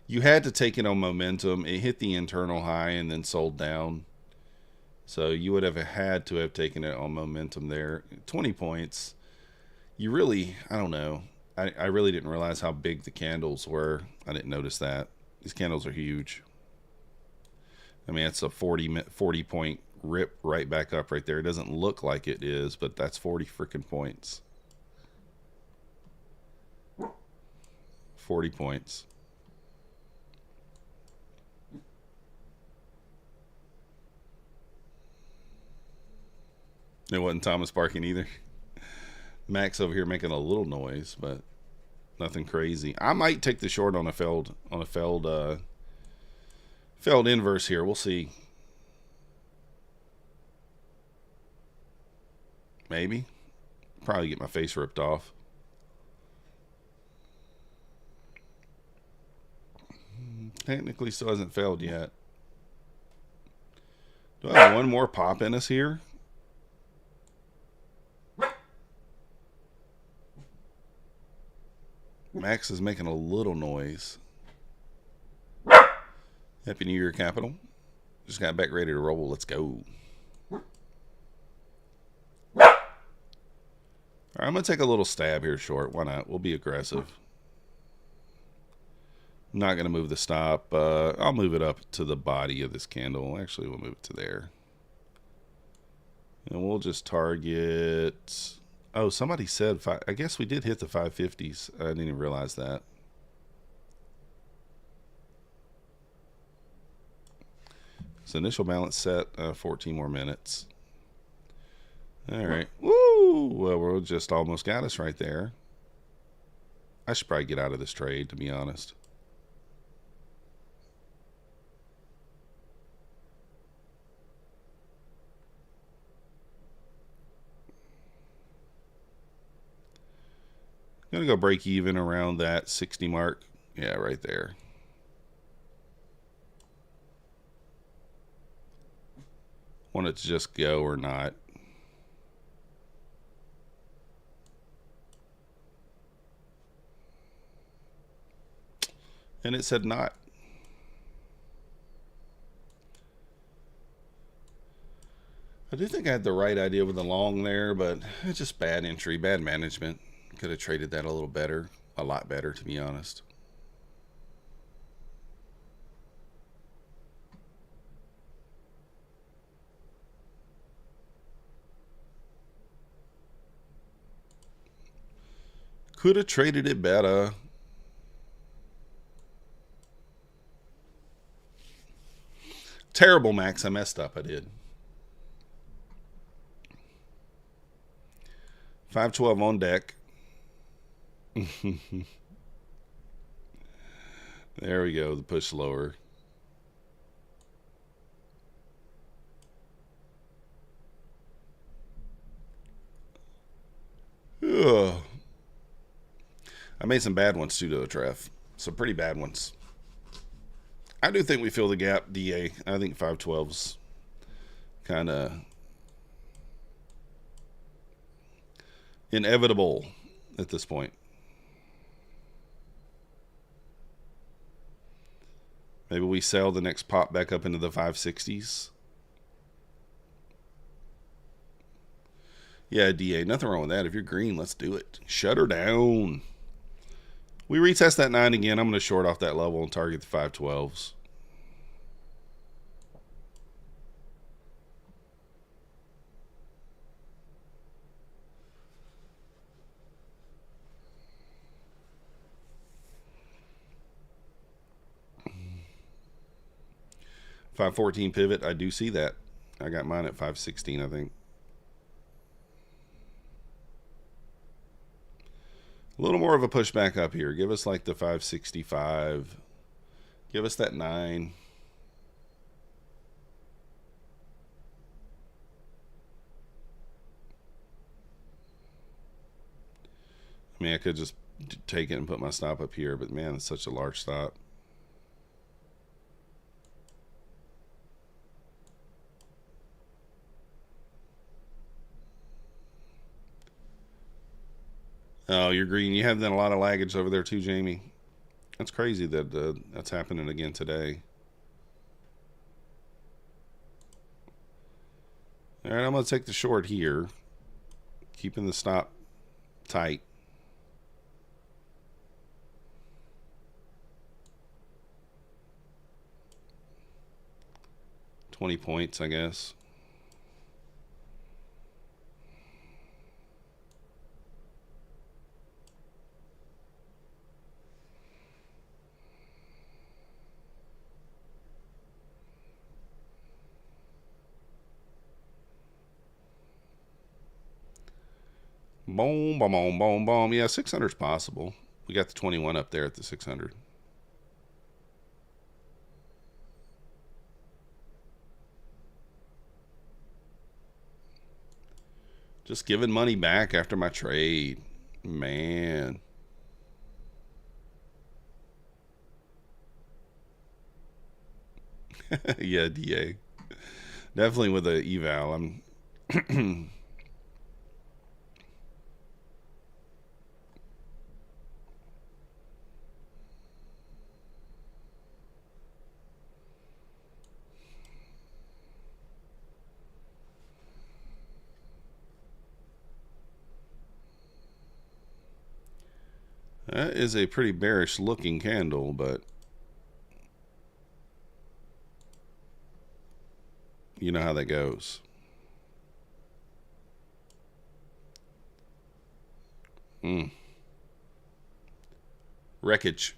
You had to take it on momentum. It hit the internal high and then sold down. So you would have had to have taken it on momentum there. 20 points. You really, I don't know. I really didn't realize how big the candles were. I didn't notice that. These candles are huge. I mean, it's a 40 point rip right back up right there. It doesn't look like it is, but that's 40 freaking points. 40 points. It wasn't Thomas barking either. Max over here making a little noise, but nothing crazy. I might take the short on a failed inverse here. We'll see. Maybe. Probably get my face ripped off. Technically still hasn't failed yet. Do I have one more pop in us here? Max is making a little noise. Happy New Year, Capital. Just got back ready to roll. Let's go. All right, I'm going to take a little stab here short. Why not? We'll be aggressive. I'm not going to move the stop. I'll move it up to the body of this candle. Actually, we'll move it to there. And we'll just target... Oh, somebody said... I guess we did hit the 550s. I didn't even realize that. So initial balance set, 14 more minutes. All right. Woo! Well, we're just almost got us right there. I should probably get out of this trade, to be honest. I'm going to go break even around that 60 mark. Yeah, right there. Want it to just go or not. And it said not. I do think I had the right idea with the long there, but it's just bad entry, bad management. Could have traded that a little better, a lot better, to be honest. Could have traded it better. Terrible, Max. I messed up. I did. 512 on deck. There we go. The push lower. Ugh. I made some bad ones too, though, Trev. Some pretty bad ones. I do think we fill the gap, DA. I think 512's kind of inevitable at this point. Maybe we sell the next pop back up into the 560s. Yeah, DA, nothing wrong with that. If you're green, let's do it. Shut her down. We retest that 9 again. I'm going to short off that level and target the 512s. $514 pivot. I do see that. I got mine at 516, I think. A little more of a pushback up here. Give us like the 565. Give us that 9. I mean, I could just take it and put my stop up here, but man, it's such a large stop. Oh, you're green. You have then a lot of laggage over there too, Jamie. That's crazy that that's happening again today. All right, I'm going to take the short here, keeping the stop tight. $20 points, I guess. Boom, boom, boom, boom, boom. Yeah, 600 is possible. We got the 21 up there at the 600. Just giving money back after my trade. Man. Yeah, DA. Definitely with a eval. I'm That is a pretty bearish looking candle, but you know how that goes. Mm. Wreckage.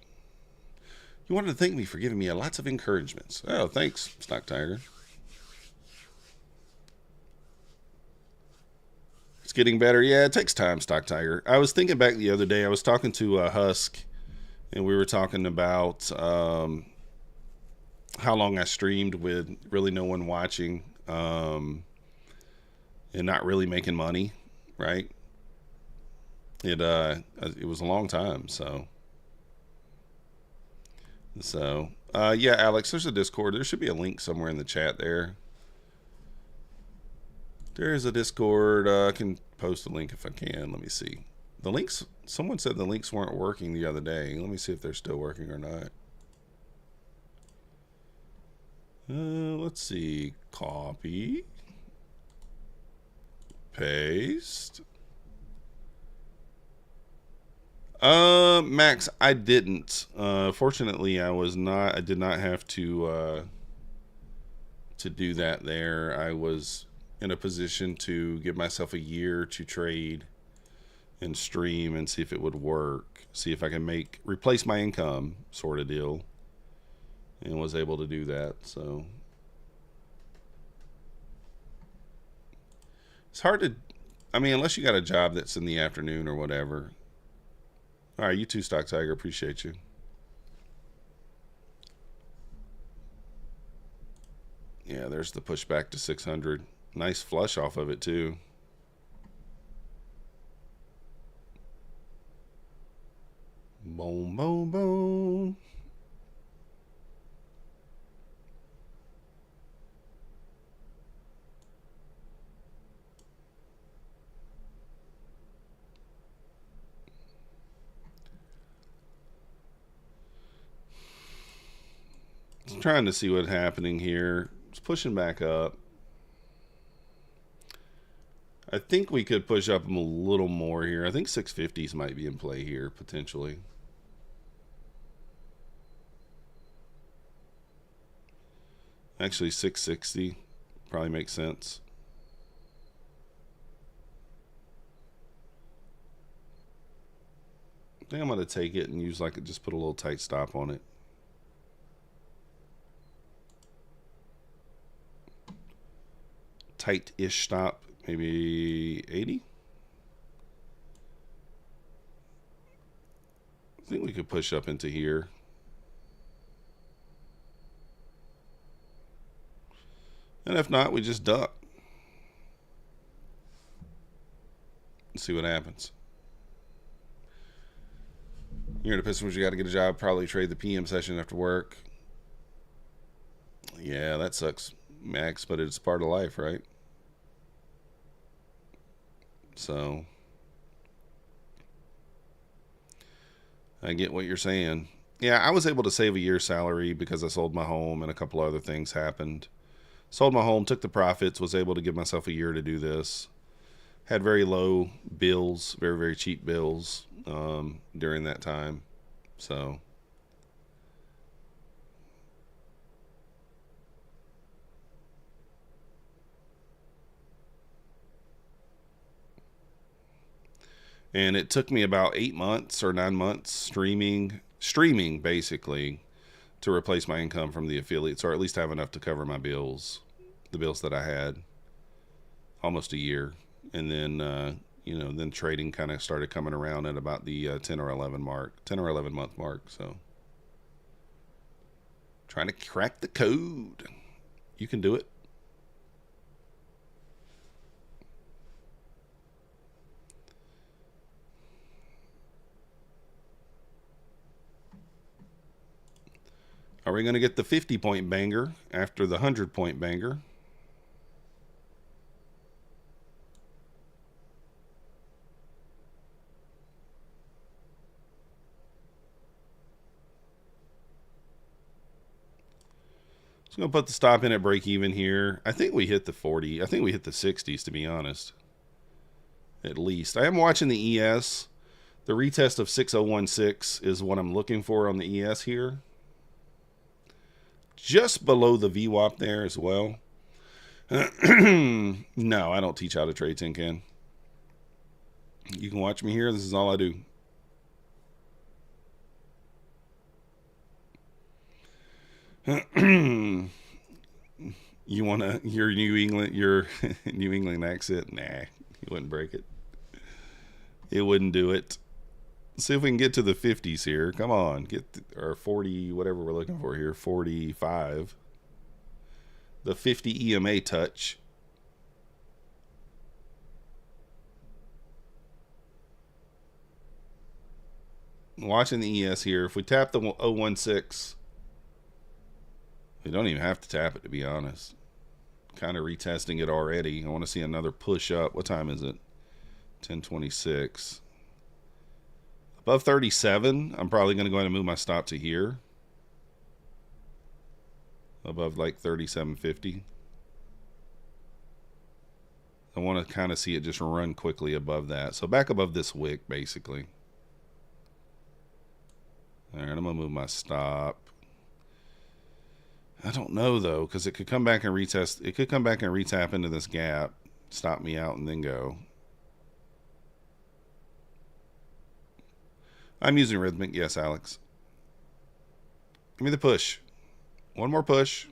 You wanted to thank me for giving me lots of encouragements. Oh, thanks, Stock Tiger. It's getting better. Yeah, it takes time, Stock Tiger. I was thinking back the other day. I was talking to Husk, and we were talking about how long I streamed with really no one watching, and not really making money. Right? It was a long time. Yeah, Alex, there's a Discord. There should be a link somewhere in the chat there. There is a Discord. I can post a link if I can. Let me see. The links, someone said the links weren't working the other day. Let me see if they're still working or not. Let's see. Copy. Paste. Max, I didn't. Fortunately, I did not have to do that there. I was in a position to give myself a year to trade and stream and see if it would work. See if I can replace my income sort of deal. And was able to do that. So it's hard to, I mean, unless you got a job that's in the afternoon or whatever. All right, you too, Stock Tiger. Appreciate you. Yeah, there's the pushback to 600. Nice flush off of it, too. Boom, boom, boom. Just trying to see what's happening here. It's pushing back up. I think we could push up a little more here. I think 650s might be in play here, potentially. Actually, 660 probably makes sense. I think I'm going to take it and use just put a little tight stop on it. Tight-ish stop, maybe 80. I think we could push up into here. And if not, we just duck. And see what happens. You're in a position where you got to get a job, probably trade the PM session after work. Yeah, that sucks, Max, but it's part of life, right? So I get what you're saying. Yeah, I was able to save a year's salary because I sold my home and a couple other things happened. Sold my home, took the profits, was able to give myself a year to do this. Had very low bills, very, very cheap bills during that time. So and it took me about 8 months or 9 months streaming basically to replace my income from the affiliates, or at least have enough to cover my bills, the bills that I had, almost a year. And then you know, then trading kind of started coming around at about the 10 or 11 mark, 10 or 11 month mark. So trying to crack the code. You can do it. Are we going to get the 50-point banger after the 100-point banger? So I'm going to put the stop in at break even here. I think we hit the 40. I think we hit the 60s, to be honest. At least. I am watching the ES. The retest of 6016 is what I'm looking for on the ES here. Just below the VWAP there as well. No, I don't teach how to trade tin can. You can watch me here. This is all I do. You want to your New England accent? Nah, you wouldn't break it. It wouldn't do it. See if we can get to the 50s here. Come on, or 40, whatever we're looking for here. 45. The 50 EMA touch. Watching the ES here. If we tap the 016, we don't even have to tap it, to be honest. Kind of retesting it already. I want to see another push up. What time is it? 10:26. Above 37, I'm probably going to go ahead and move my stop to here. Above like 37.50. I want to kind of see it just run quickly above that. So back above this wick, basically. All right, I'm going to move my stop. I don't know, though, because it could come back and retest. It could come back and retap into this gap, stop me out, and then go. I'm using rhythmic. Yes, Alex. Give me the push. One more push.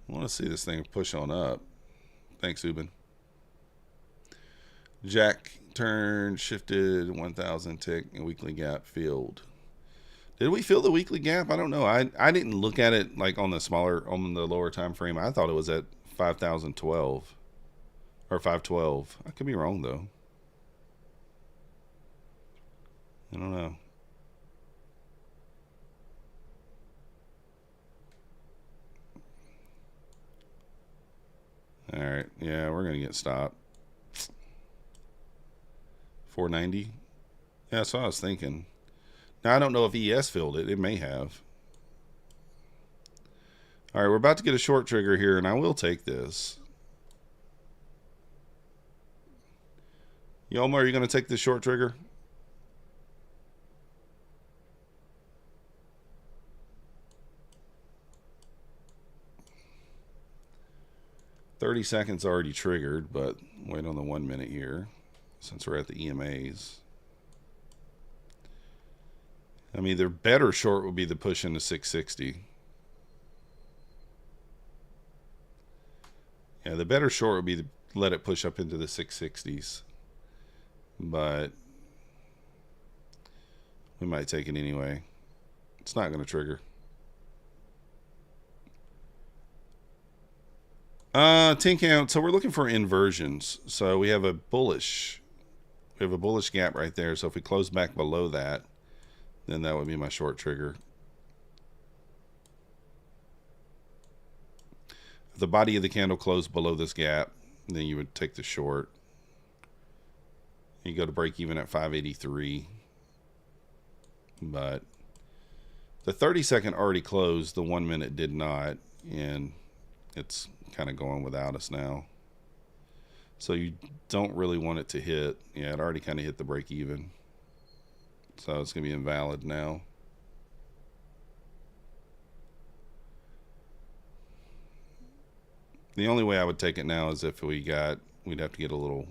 I want to see this thing push on up. Thanks, Ubin. Jack turned, shifted, 1,000 tick, and weekly gap filled. Did we fill the weekly gap? I don't know. I didn't look at it like on the lower time frame. I thought it was at 5,012 or 512. I could be wrong though. I don't know. All right. Yeah, we're gonna get stopped. 490. Yeah, that's what I was thinking. Now, I don't know if ES filled it. It may have. All right, we're about to get a short trigger here, and I will take this. Yoma, are you going to take this short trigger? $30 seconds already triggered, but wait on the 1 minute here since we're at the EMAs. I mean, the better short would be the push into 660. Yeah, the better short would be to let it push up into the 660s. But we might take it anyway. It's not going to trigger. Tin count. So we're looking for inversions. So we have a bullish gap right there. So if we close back below that, then that would be my short trigger. If the body of the candle closed below this gap, then you would take the short. You go to break even at 583. But the 30 second already closed, the 1 minute did not, and it's kind of going without us now. So you don't really want it to hit. Yeah, it already kind of hit the break even. So it's going to be invalid now. The only way I would take it now is if we'd have to get a little.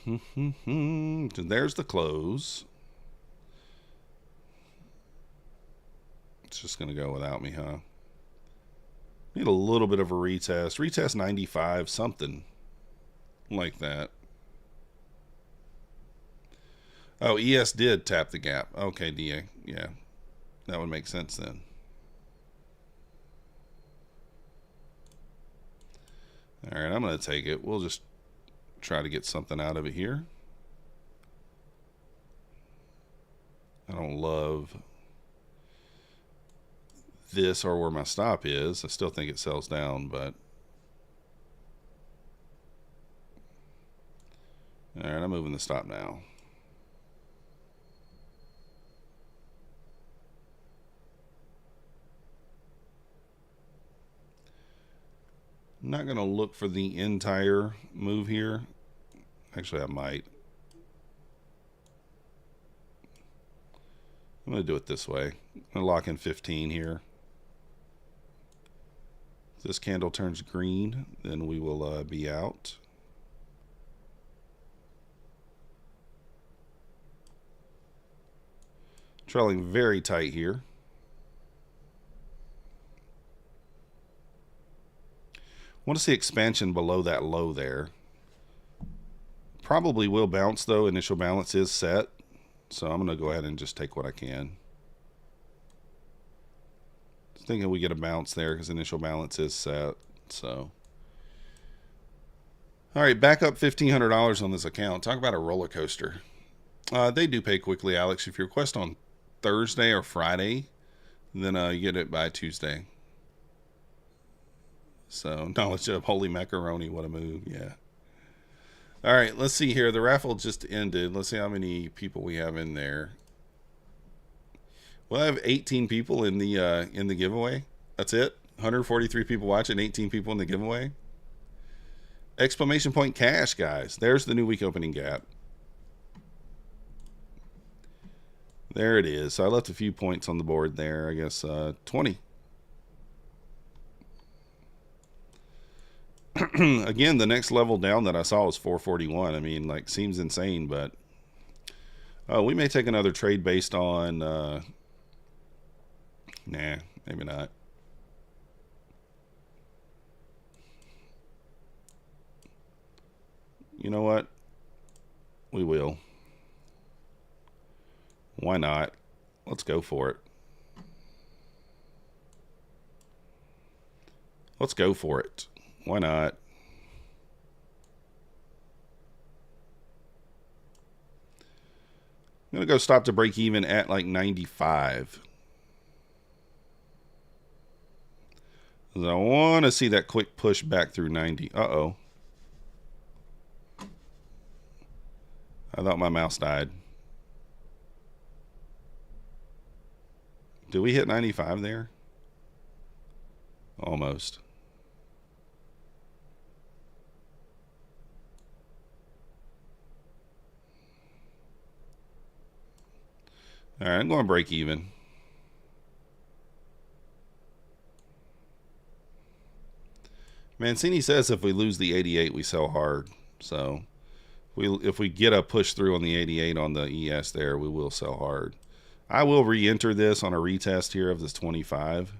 So there's the close. It's just going to go without me, huh? Need a little bit of a retest. Retest 95, something like that. Oh, ES did tap the gap. Okay, DA. Yeah, that would make sense then. All right, I'm going to take it. We'll just try to get something out of it here. I don't love this or where my stop is. I still think it sells down, but all right, I'm moving the stop now. I'm not going to look for the entire move here. Actually, I might. I'm going to do it this way. I'm going to lock in 15 here. If this candle turns green, then we will be out. Trailing very tight here. Want to see expansion below that low there. Probably will bounce though. Initial balance is set. So I'm going to go ahead and just take what I can. Thinking we get a bounce there because initial balance is set. So, all right, back up $1,500 on this account. Talk about a roller coaster. They do pay quickly, Alex. If you request on Thursday or Friday, then you get it by Tuesday. So, knowledge of holy macaroni, what a move, yeah. All right, let's see here. The raffle just ended. Let's see how many people we have in there. Well, I have 18 people in the giveaway. That's it. 143 people watching, 18 people in the giveaway. Exclamation point cash, guys. There's the new week opening gap. There it is. So I left a few points on the board there. I guess 20. Again, the next level down that I saw was 441. I mean, like, seems insane, but we may take another trade based on nah, maybe not. You know what? We will. Why not? Let's go for it. Let's go for it. Why not? I'm going to go stop to break even at like 95. I want to see that quick push back through 90. Uh-oh. I thought my mouse died. Did we hit 95 there? Almost. All right, I'm going to break even. Mancini says if we lose the 88, we sell hard. So if we get a push through on the 88 on the ES there, we will sell hard. I will re-enter this on a retest here of this 25.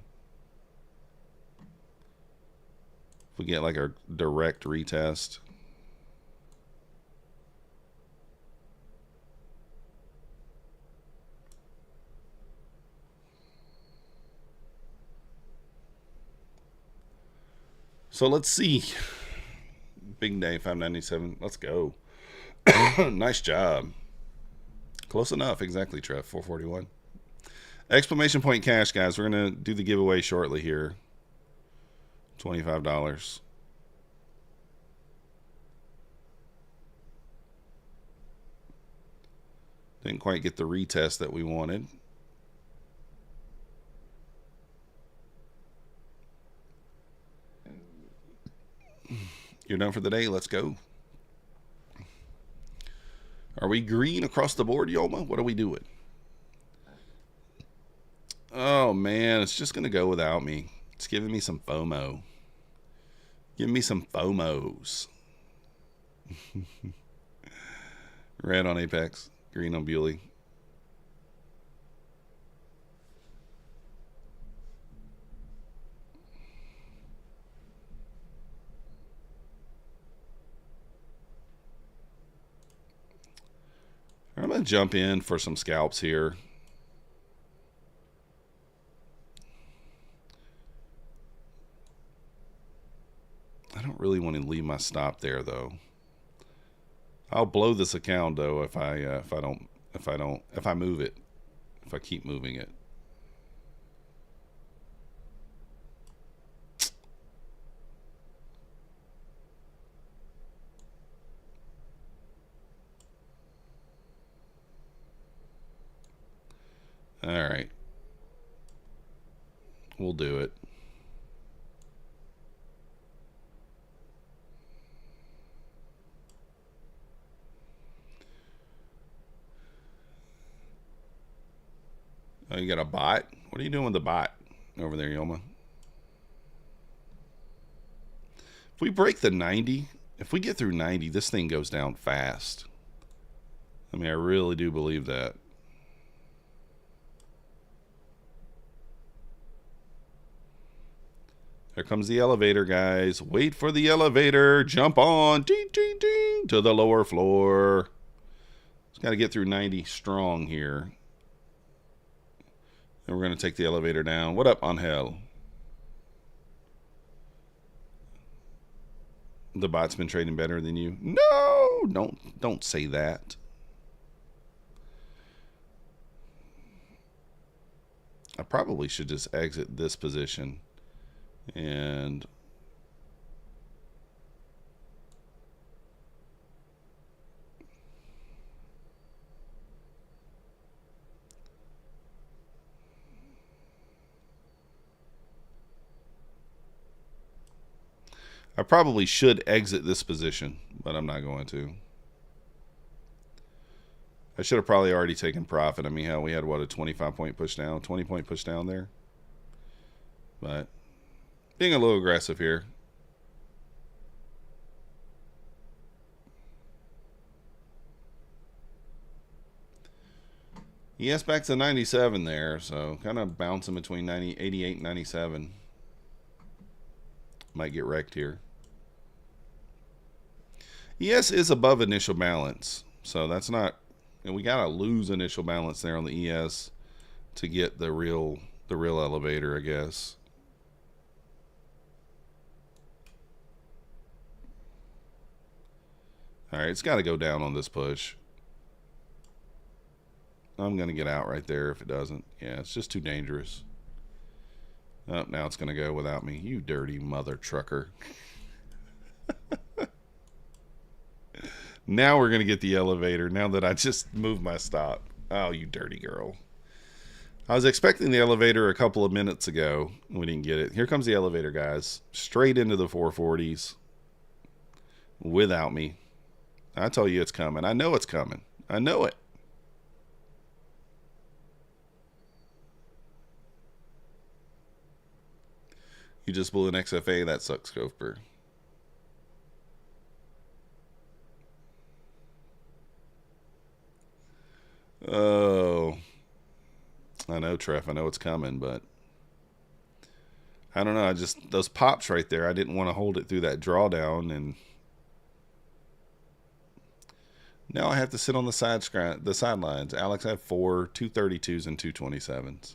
If we get like a direct retest. So let's see. Big day, 597. Let's go. Nice job. Close enough. Exactly, Trev. 441. Exclamation point cash, guys. We're going to do the giveaway shortly here. $25. Didn't quite get the retest that we wanted. You're done for the day. Let's go. Are we green across the board, Yoma? What are we doing? Oh, man. It's just going to go without me. It's giving me some FOMO. Give me some FOMOs. Red on Apex, green on Buley. I'm going to jump in for some scalps here. I don't really want to leave my stop there though. I'll blow this account though if I move it, if I keep moving it. All right, we'll do it. Oh, you got a bot? What are you doing with the bot over there, Yoma? If we break the 90, if we get through 90, this thing goes down fast. I mean, I really do believe that. Here comes the elevator, guys. Wait for the elevator. Jump on. Ding, ding, ding. To the lower floor. Just got to get through 90 strong here. And we're going to take the elevator down. What up, Angel? The bot's been trading better than you. No, don't say that. I probably should just exit this position. And I probably should exit this position, but I'm not going to. I should have probably already taken profit. I mean, how we had, what, a 25-point push down, 20-point push down there. But being a little aggressive here. Yes, back to 97 there, so kind of bouncing between 88 and 97. Might get wrecked here. ES is above initial balance, so that's not, and we gotta lose initial balance there on the ES to get the real elevator, I guess. All right, it's got to go down on this push. I'm going to get out right there if it doesn't. Yeah, it's just too dangerous. Oh, now it's going to go without me. You dirty mother trucker. Now we're going to get the elevator now that I just moved my stop. Oh, you dirty girl. I was expecting the elevator a couple of minutes ago. We didn't get it. Here comes the elevator, guys. Straight into the 440s. Without me. I tell you it's coming. I know it's coming. I know it. You just blew an XFA. That sucks, Gopher. Oh. I know, Treff. I know it's coming, but I don't know. I just, those pops right there, I didn't want to hold it through that drawdown, and now I have to sit on the sidelines. Alex, I have 4 232s and 227s.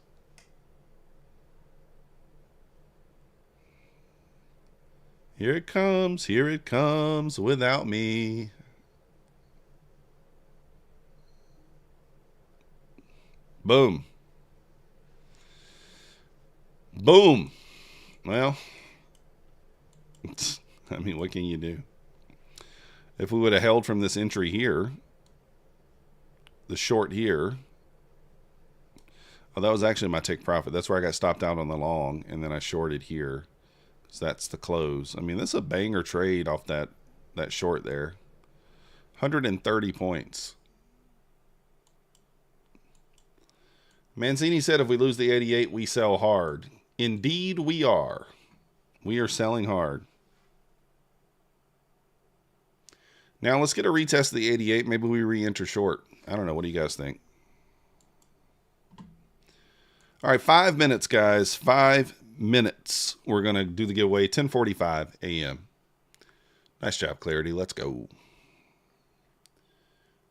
Here it comes. Here it comes without me. Boom. Boom. Well, I mean, what can you do? If we would have held from this entry here, the short here, oh, that was actually my take profit. That's where I got stopped out on the long, and then I shorted here. So that's the close. I mean, this is a banger trade off that short there. 130 points. Mancini said if we lose the 88, we sell hard. Indeed, we are. We are selling hard. Now let's get a retest of the 88. Maybe we re-enter short. I don't know. What do you guys think? All right, 5 minutes, guys. 5 minutes. We're going to do the giveaway 10:45 a.m. Nice job, Clarity. Let's go.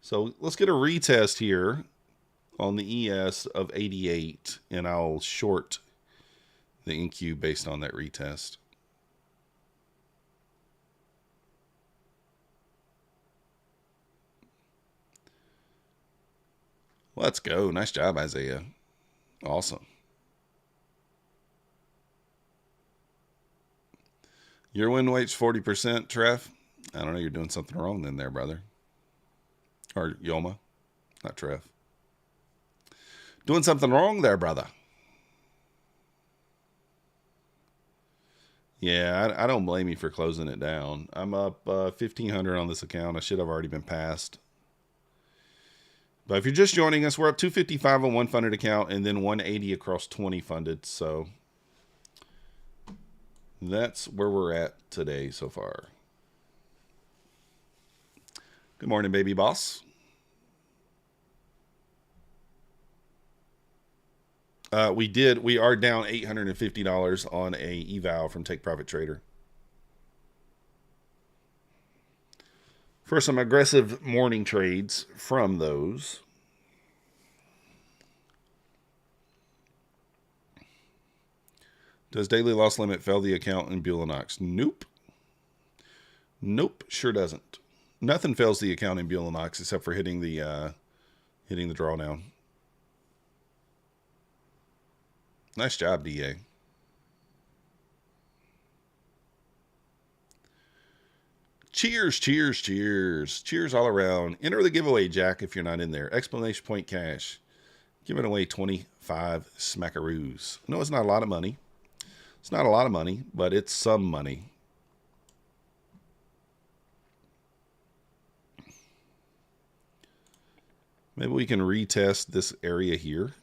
So let's get a retest here on the ES of 88, and I'll short the NQ based on that retest. Let's go. Nice job, Isaiah. Awesome. Your win weight's 40%, Trev. I don't know. You're doing something wrong then there, brother. Or Yoma. Not Trev. Doing something wrong there, brother. Yeah, I don't blame you for closing it down. I'm up 1,500 on this account. I should have already been passed. But if you're just joining us, we're up 255 on one funded account and then 180 across 20 funded. So that's where we're at today so far. Good morning, baby boss. We are down $850 on a eval from Take Profit Trader. For some aggressive morning trades from those. Does daily loss limit fail the account in Bulenox? Nope. Nope, sure doesn't. Nothing fails the account in Bulenox except for hitting the drawdown. Nice job, DA. Cheers, cheers, cheers. Cheers all around. Enter the giveaway, Jack, if you're not in there. Explanation point cash. Giving away 25 smackaroos. No, it's not a lot of money. It's not a lot of money, but it's some money. Maybe we can retest this area here.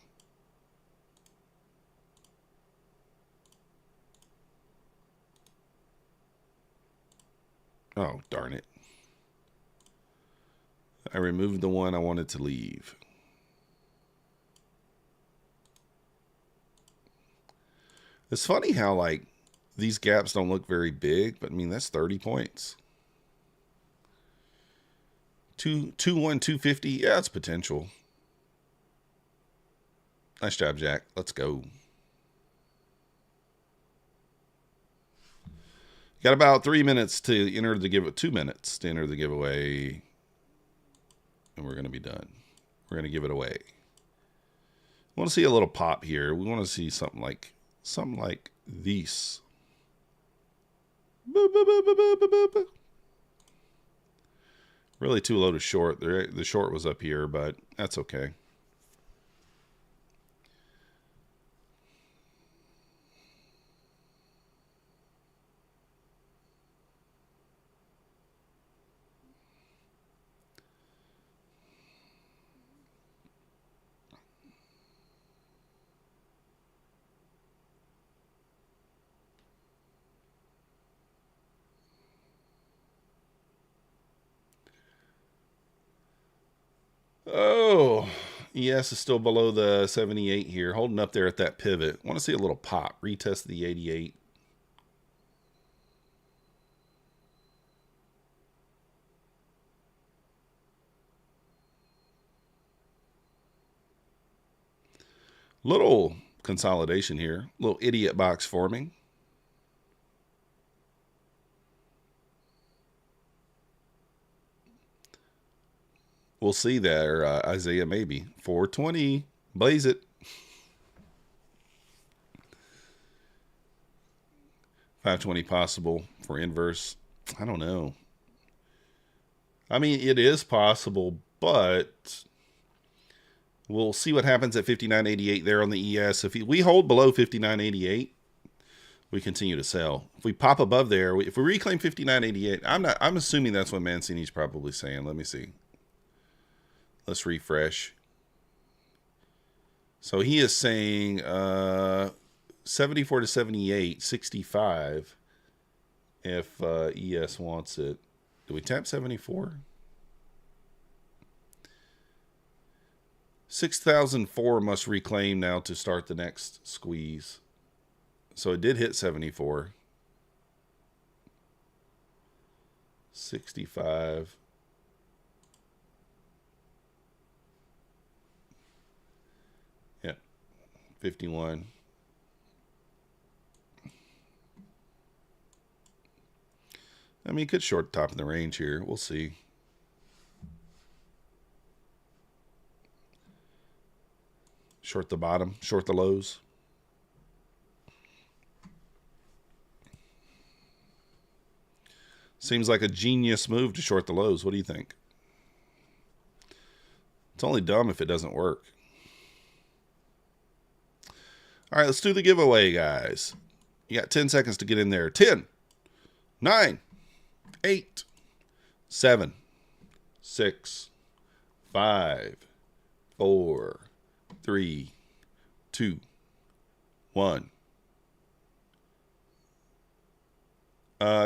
Oh, darn it. I removed the one I wanted to leave. It's funny how, like, these gaps don't look very big, but I mean, that's 30 points. 250. Yeah, it's potential. Nice job, Jack. Let's go. Got about 3 minutes to enter the giveaway. 2 minutes to enter the giveaway. And we're going to be done. We're going to give it away. We want to see a little pop here. We want to see something like this. Really too low to short. The short was up here, but that's okay. Oh, ES is still below the 78 here, holding up there at that pivot. Want to see a little pop. Retest the 88. Little consolidation here. Little idiot box forming. We'll see there, Isaiah, maybe. 420. Blaze it. 520 possible for inverse. I don't know. I mean, it is possible, but we'll see what happens at 59.88 there on the ES. If we hold below 59.88, we continue to sell. If we pop above there, if we reclaim 59.88, I'm assuming that's what Mancini's probably saying. Let me see. Let's refresh. So he is saying 74 to 78, 65 if ES wants it. Did we tap 74? 6,004 must reclaim now to start the next squeeze. So it did hit 74. 65. Yeah. 51. I mean, it could short the top of the range here. We'll see. Short the bottom, short the lows. Seems like a genius move to short the lows. What do you think? It's only dumb if it doesn't work. All right, let's do the giveaway, guys. You got 10 seconds to get in there. 10, 9, 8, 7, 6, 5, 4, 3, 2, 1.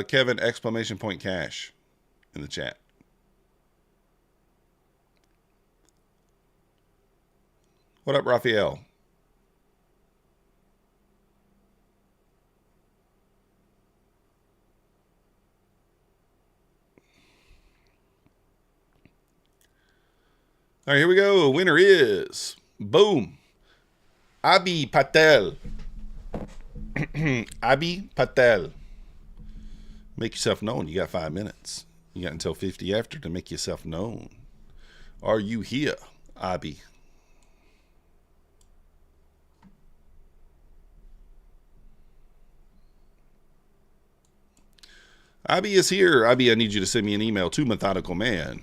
Kevin, exclamation point cash in the chat. What up, Raphael? All right, here we go. Winner is, boom, Abhi Patel. Abhi Patel. Make yourself known. You got 5 minutes. You got until 50 after to make yourself known. Are you here, Abhi? Abby is here. Abby, I need you to send me an email to Methodical Man.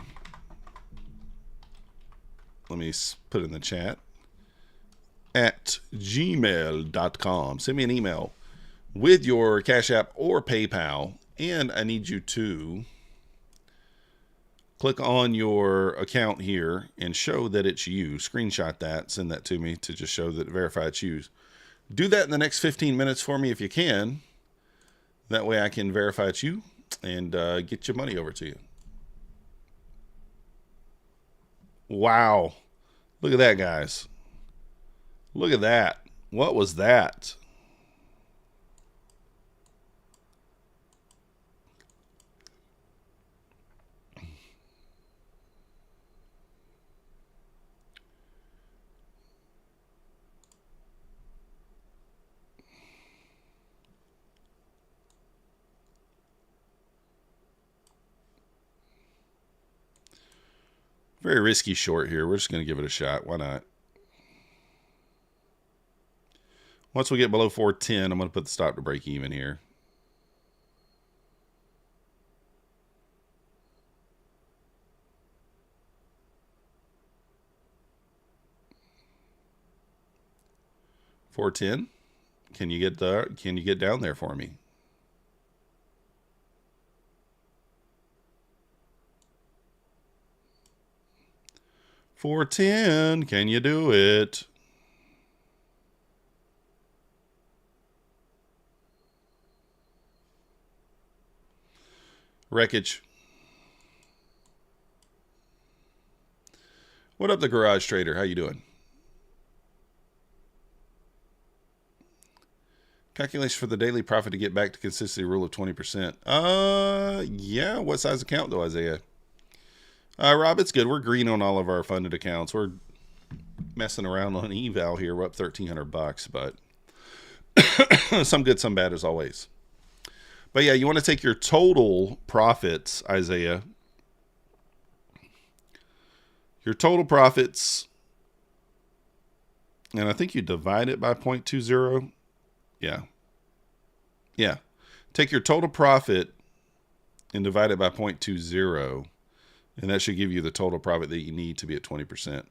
Let me put it in the chat. At gmail.com. Send me an email with your Cash App or PayPal. And I need you to click on your account here and show that it's you. Screenshot that. Send that to me to just show that verify it's you. Do that in the next 15 minutes for me if you can. That way I can verify it's you and get your money over to you. Wow. Look at that, guys. Look at that. What was that? Very risky short here. We're just going to give it a shot. Why not? Once we get below 410, I'm going to put the stop to break even here. $410. Can you get there? Can you get down there for me? $410. Can you do it? Wreckage. What up, the Garage Trader? How you doing? Calculation for the daily profit to get back to consistency rule of 20%. Yeah. What size account though, Isaiah? Rob, it's good. We're green on all of our funded accounts. We're messing around on eval here. We're up $1,300, but some good, some bad as always. But yeah, you want to take your total profits, Isaiah. Your total profits, and I think you divide it by 0.20. Yeah. Yeah. Take your total profit and divide it by 0.20, and that should give you the total profit that you need to be at 20%.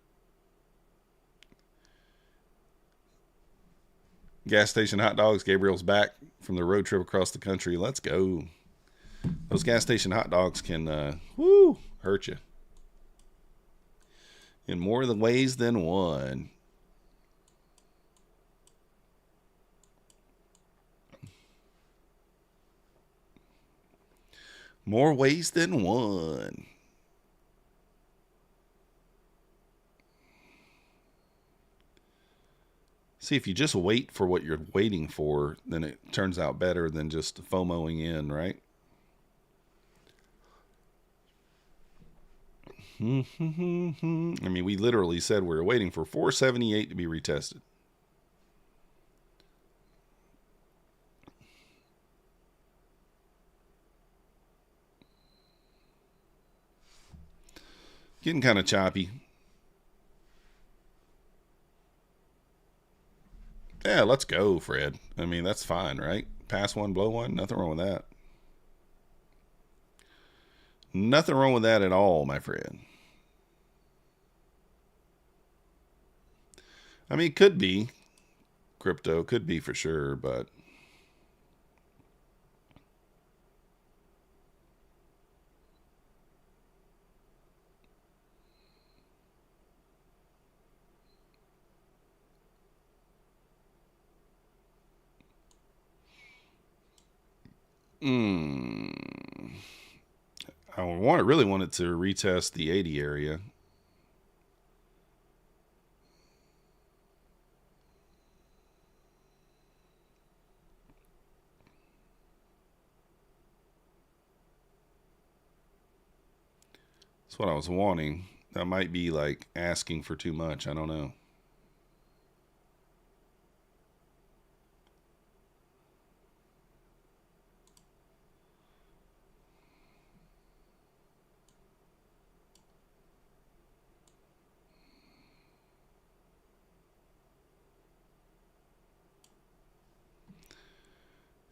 Gas station hot dogs. Gabriel's back from the road trip across the country. Let's go. Those gas station hot dogs can hurt you in more ways than one. More ways than one. See, if you just wait for what you're waiting for, then it turns out better than just FOMOing in, right? I mean, we literally said we were waiting for 478 to be retested. Getting kind of choppy. Yeah, let's go, Fred. I mean, that's fine, right? Pass one, blow one. Nothing wrong with that. Nothing wrong with that at all, my friend. I mean, could be. Crypto could be for sure, but really wanted to retest the 80 area. That's what I was wanting. That might be like asking for too much. I don't know.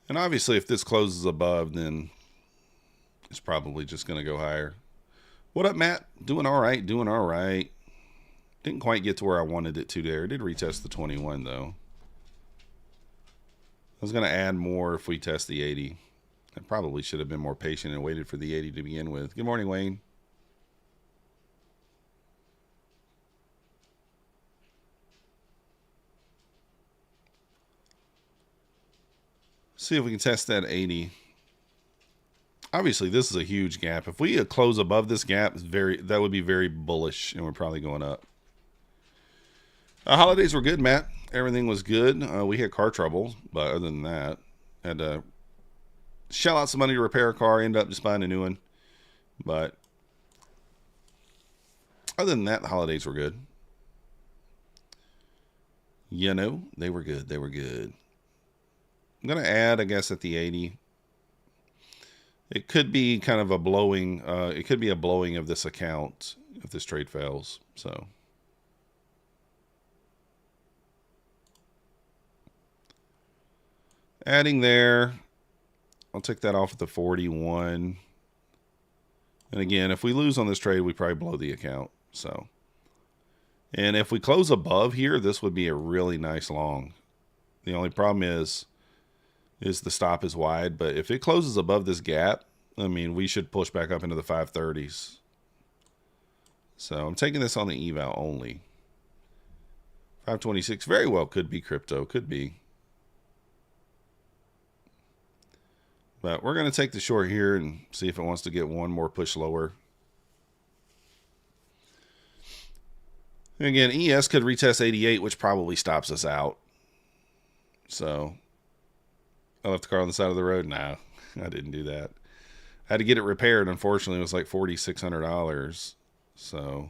And obviously, if this closes above, then it's probably just going to go higher. What up, Matt? Doing all right. Doing all right. Didn't quite get to where I wanted it to there. Did retest the 21, though. I was going to add more if we test the 80. I probably should have been more patient and waited for the 80 to begin with. Good morning, Wayne. See if we can test that 80. Obviously, this is a huge gap. If we close above this gap, that would be very bullish, and we're probably going up. Holidays were good, Matt. Everything was good. We had car trouble, but other than that, had to shell out some money to repair a car. End up just buying a new one. But other than that, the holidays were good. You know, they were good. They were good. I'm going to add, I guess, at the 80. It could be kind of a blowing. It could be a blowing of this account if this trade fails. So adding there. I'll take that off at the 41. And again, if we lose on this trade, we probably blow the account. So, and if we close above here, this would be a really nice long. The only problem is the stop is wide, but if it closes above this gap, I mean, we should push back up into the 530s. So I'm taking this on the eval only. 526 very well could be crypto, could be. But we're going to take the short here and see if it wants to get one more push lower. And again, ES could retest 88, which probably stops us out. So I left the car on the side of the road. No, I didn't do that. I had to get it repaired. Unfortunately, it was like $4,600. So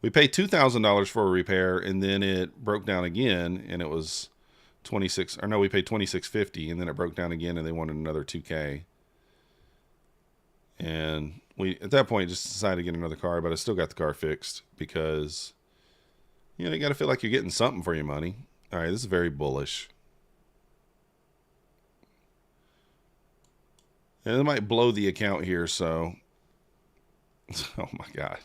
we paid $2,000 for a repair, and then it broke down again, and it was we paid $2,650, and then it broke down again, and they wanted another $2K. And we at that point just decided to get another car, but I still got the car fixed because you got to feel like you're getting something for your money. All right, this is very bullish. And it might blow the account here, so oh my God.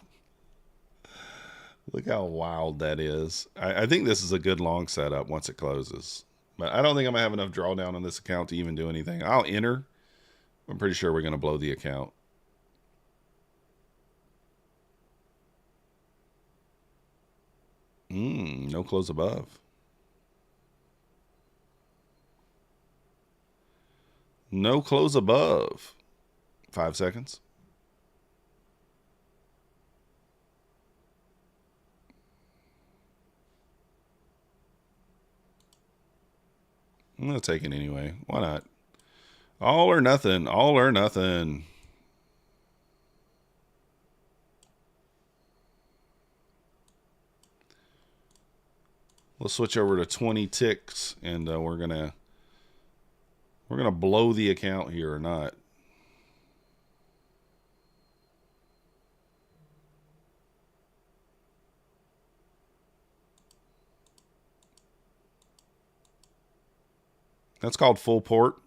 Look how wild that is. I think this is a good long setup once it closes. But I don't think I'm going to have enough drawdown on this account to even do anything. I'll enter. I'm pretty sure we're going to blow the account. No close above. No close above. 5 seconds. I'm going to take it anyway. Why not? All or nothing. All or nothing. Let's switch over to 20 ticks, and we're gonna blow the account here or not. That's called full port.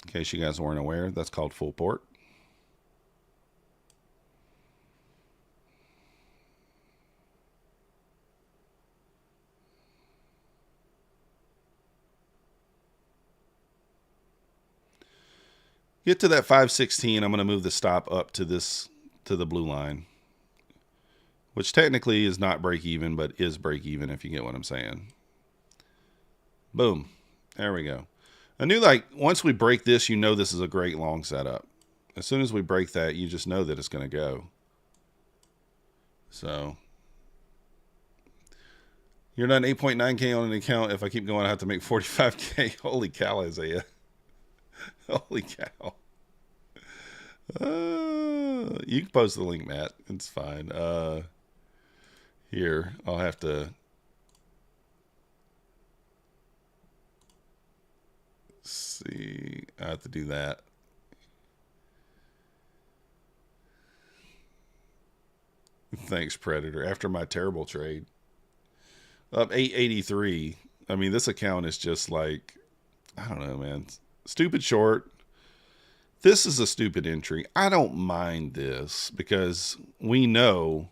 In case you guys weren't aware, that's called full port. Get to that 516. I'm going to move the stop up to the blue line, which technically is not break even, but is break even if you get what I'm saying. Boom. There we go. I knew, like, once we break this, you know this is a great long setup. As soon as we break that, you just know that it's going to go. So you're not 8.9K on an account. If I keep going, I have to make 45K. Holy cow, Isaiah. Holy cow. You can post the link, Matt. It's fine. Here, I'll have to see. I have to do that. Thanks, Predator. After my terrible trade. Up 883. I mean, this account is just like, I don't know, man. Stupid short. This is a stupid entry. I don't mind this because we know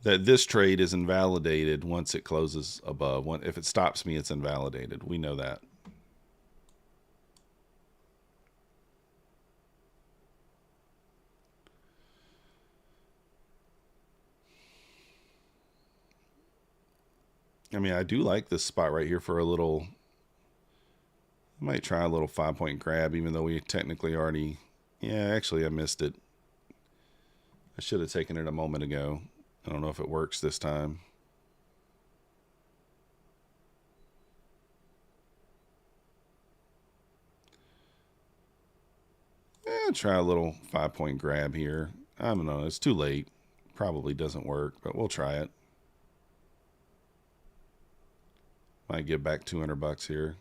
that this trade is invalidated once it closes above. If it stops me, it's invalidated. We know that. I mean, I do like this spot right here for a little. I might try a little 5-point grab, even though we technically already. Yeah, actually, I missed it. I should have taken it a moment ago. I don't know if it works this time. Try a little 5-point grab here. I don't know. It's too late. Probably doesn't work, but we'll try it. Might get back $200 here.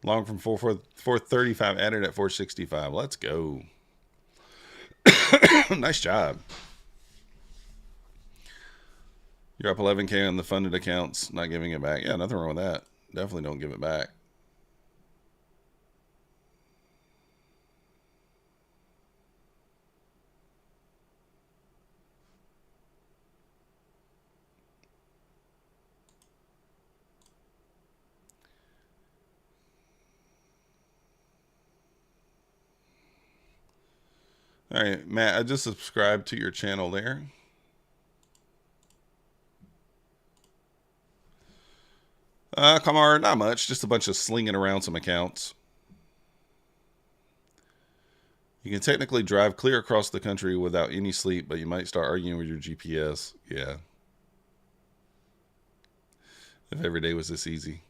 Long from 435 added at 465. Let's go. Nice job. You're up 11K on the funded accounts, not giving it back. Yeah, nothing wrong with that. Definitely don't give it back. All right, Matt, I just subscribed to your channel there. Kamar, not much. Just a bunch of slinging around some accounts. You can technically drive clear across the country without any sleep, but you might start arguing with your GPS. Yeah. If every day was this easy.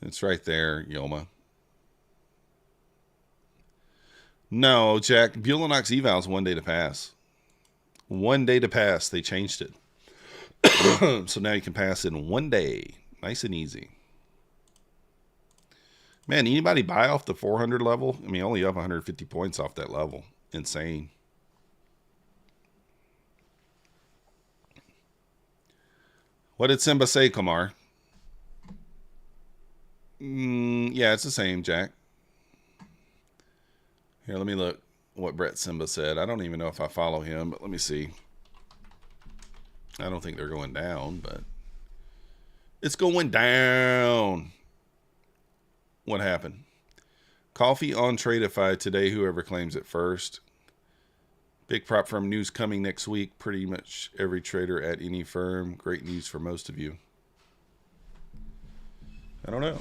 It's right there, Yoma. No, Jack. Bulenox evals 1 day to pass. 1 day to pass. They changed it. So now you can pass in 1 day. Nice and easy. Man, anybody buy off the 400 level? I mean, only up 150 points off that level. Insane. What did Simba say, Kamar? Yeah, it's the same, Jack. Here, let me look what Brett Simba said. I don't even know if I follow him, but let me see. I don't think they're going down, but it's going down. What happened? Coffee on Tradeify today, whoever claims it first. Big prop firm news coming next week. Pretty much every trader at any firm. Great news for most of you. I don't know.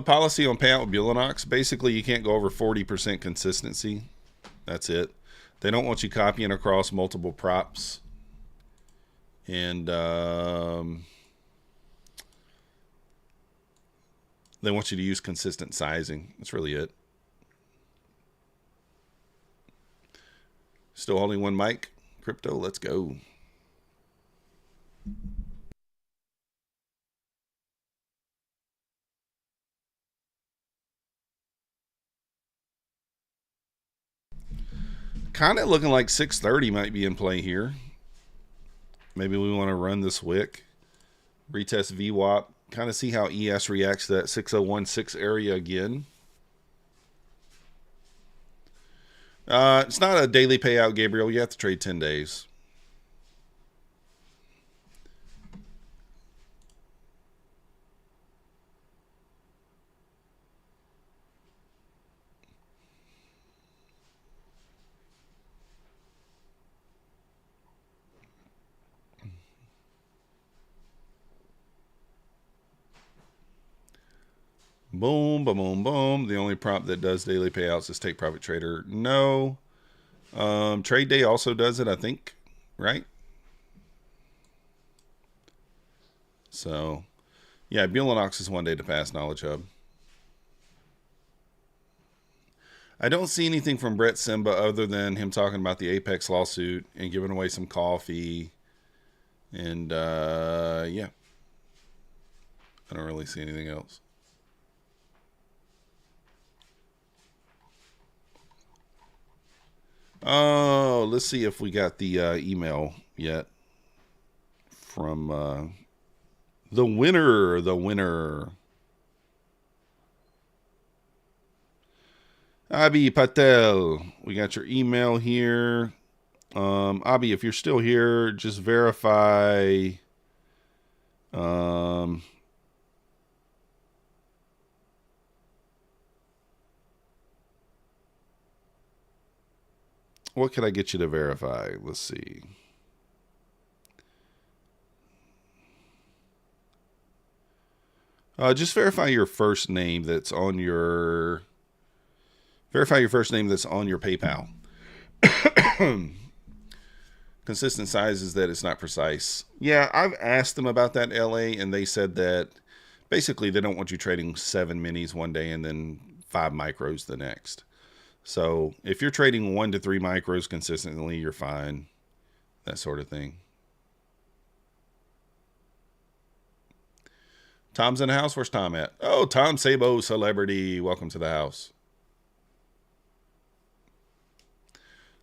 Policy on payout with Bulenox. Basically, you can't go over 40% consistency. That's it. They don't want you copying across multiple props. And they want you to use consistent sizing. That's really it. Still holding one mic. Crypto, let's go. Kind of looking like 630 might be in play here. Maybe we want to run this wick. Retest VWAP. Kind of see how ES reacts to that 6016 area again. It's not a daily payout, Gabriel. You have to trade 10 days. Boom, boom, boom, boom. The only prop that does daily payouts is Take Profit Trader. No. Trade Day also does it, I think. Right? So, yeah, Bulenox is 1 day to pass Knowledge Hub. I don't see anything from Brett Simba other than him talking about the Apex lawsuit and giving away some coffee. And, yeah. I don't really see anything else. Oh, let's see if we got the email yet from the winner. The winner. Abhi Patel. We got your email here. Abhi, if you're still here, just verify. What can I get you to verify? Let's see. Just verify your first name that's on your. Verify your first name that's on your PayPal. Consistent size is that it's not precise. Yeah, I've asked them about that, LA, and they said that basically they don't want you trading 7 minis one day and then 5 micros the next. So if you're trading 1 to 3 micros consistently, you're fine. That sort of thing. Tom's in the house. Where's Tom at? Oh, Tom Sabo, celebrity. Welcome to the house.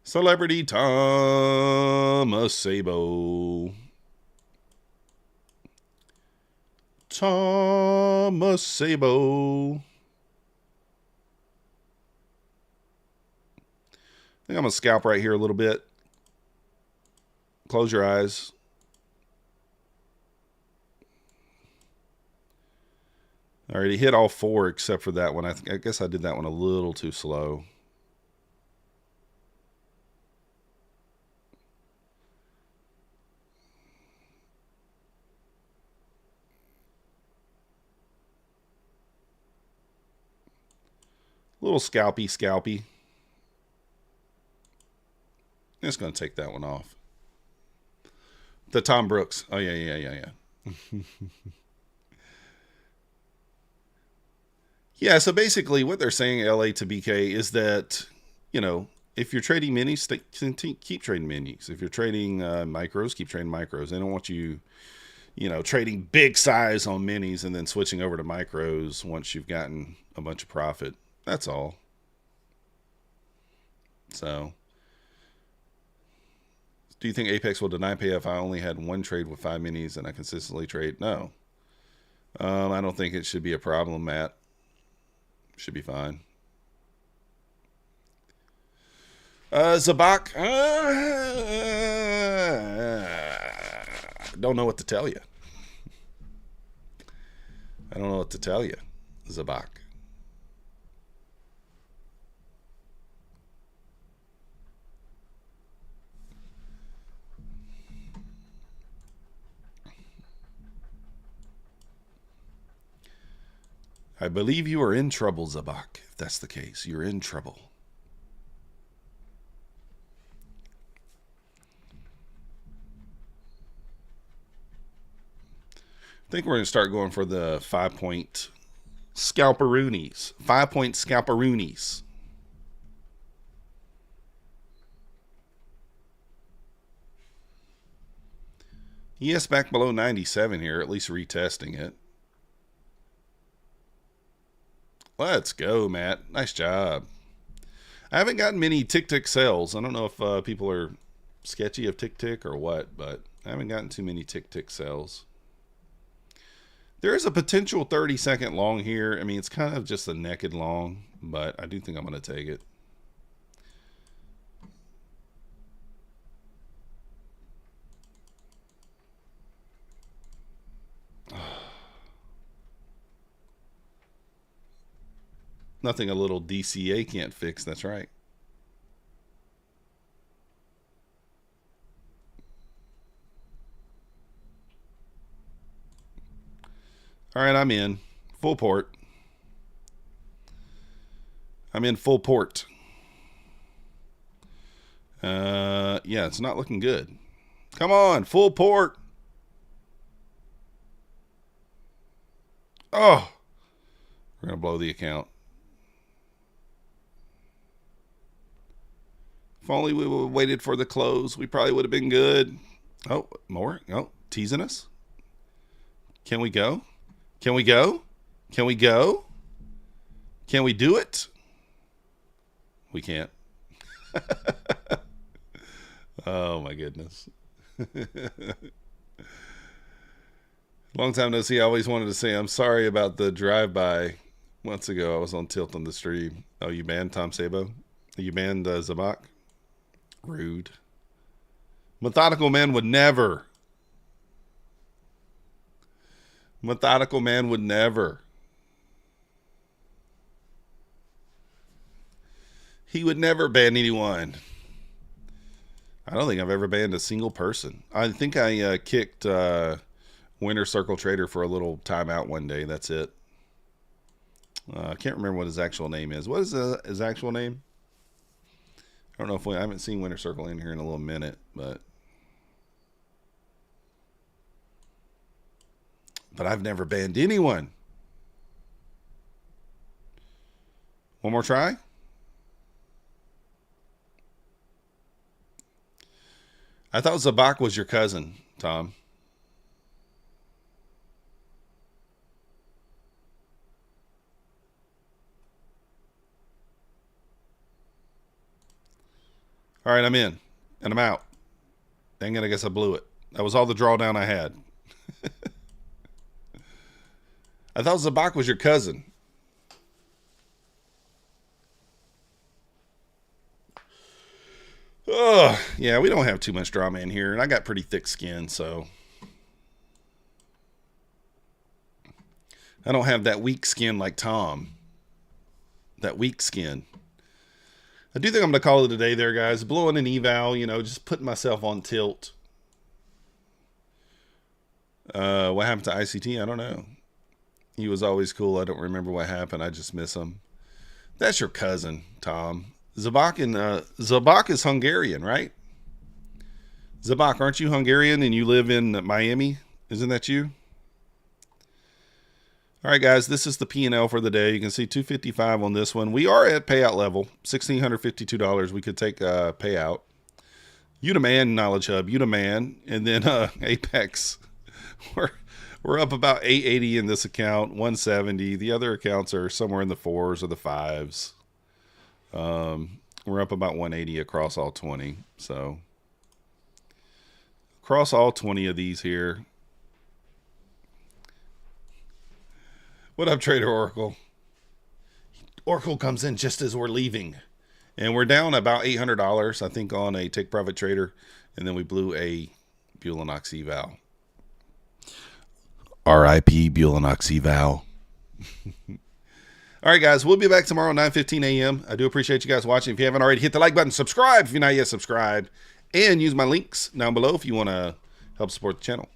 Celebrity Thomas Sabo. Thomas Sabo. I think I'm going to scalp right here a little bit. Close your eyes. I already hit all 4 except for that one. I guess I did that one a little too slow. A little scalpy. Just going to take that one off. The Tom Brooks. Oh, yeah. Yeah, so basically what they're saying, LA to BK, is that, you know, if you're trading minis, keep trading minis. If you're trading micros, keep trading micros. They don't want you, you know, trading big size on minis and then switching over to micros once you've gotten a bunch of profit. That's all. So Do you think Apex will deny pay if I only had one trade with 5 minis and I consistently trade? No. I don't think it should be a problem, Matt. Should be fine. Zabak. Don't know what to tell you. I don't know what to tell you, Zabak. I believe you are in trouble, Zabak. If that's the case, you're in trouble. I think we're going to start going for the 5-point scalperoonies. 5-point scalperoonies. Yes, back below 97 here, at least retesting it. Let's go, Matt. Nice job. I haven't gotten many tick-tick sales. I don't know if people are sketchy of tick-tick or what, but I haven't gotten too many tick-tick sales. There is a potential 30-second long here. I mean, it's kind of just a naked long, but I do think I'm going to take it. Nothing a little DCA can't fix. That's right. All right, I'm in. Full port. I'm in full port. Yeah, it's not looking good. Come on, full port. Oh, we're going to blow the account. If only we would have waited for the close, we probably would have been good. Oh, more? Oh, teasing us? Can we go? Can we go? Can we go? Can we do it? We can't. Oh, my goodness. Long time no see. I always wanted to say I'm sorry about the drive-by. Months ago, I was on tilt on the stream. Oh, you banned Tom Sabo? You banned Zabak? Rude. Methodical man would never. Methodical man would never. He would never ban anyone. I don't think I've ever banned a single person. I think I kicked Winter Circle Trader for a little timeout one day. That's it. I can't remember what his actual name is. What is his actual name? I don't know if I haven't seen Winter Circle in here in a little minute, but I've never banned anyone. One more try. I thought Zabak was your cousin, Tom. All right, I'm in, and I'm out. Dang it, I guess I blew it. That was all the drawdown I had. I thought Zabak was your cousin. Oh, yeah, we don't have too much drama in here, and I got pretty thick skin, so I don't have that weak skin like Tom. That weak skin. I do think I'm going to call it a day there, guys. Blowing an eval, you know, just putting myself on tilt. What happened to ICT? I don't know. He was always cool. I don't remember what happened. I just miss him. That's your cousin, Tom. Zabak is Hungarian, right? Zabak, aren't you Hungarian and you live in Miami? Isn't that you? All right, guys, this is the P&L for the day. You can see $255 on this one. We are at payout level, $1,652. We could take a payout. You the man, Knowledge Hub. You the man. And then Apex. We're up about 880 in this account, 170. The other accounts are somewhere in the 4s or the 5s. We're up about 180 across all 20. So Cross all 20 of these here. What up, Trader Oracle? Oracle comes in just as we're leaving. And we're down about $800, I think, on a take profit trader. And then we blew a Bulenox eval. RIP Bulenox eval. All right, guys, we'll be back tomorrow at 9:15 a.m. I do appreciate you guys watching. If you haven't already, hit the like button, subscribe if you're not yet subscribed, and use my links down below if you want to help support the channel.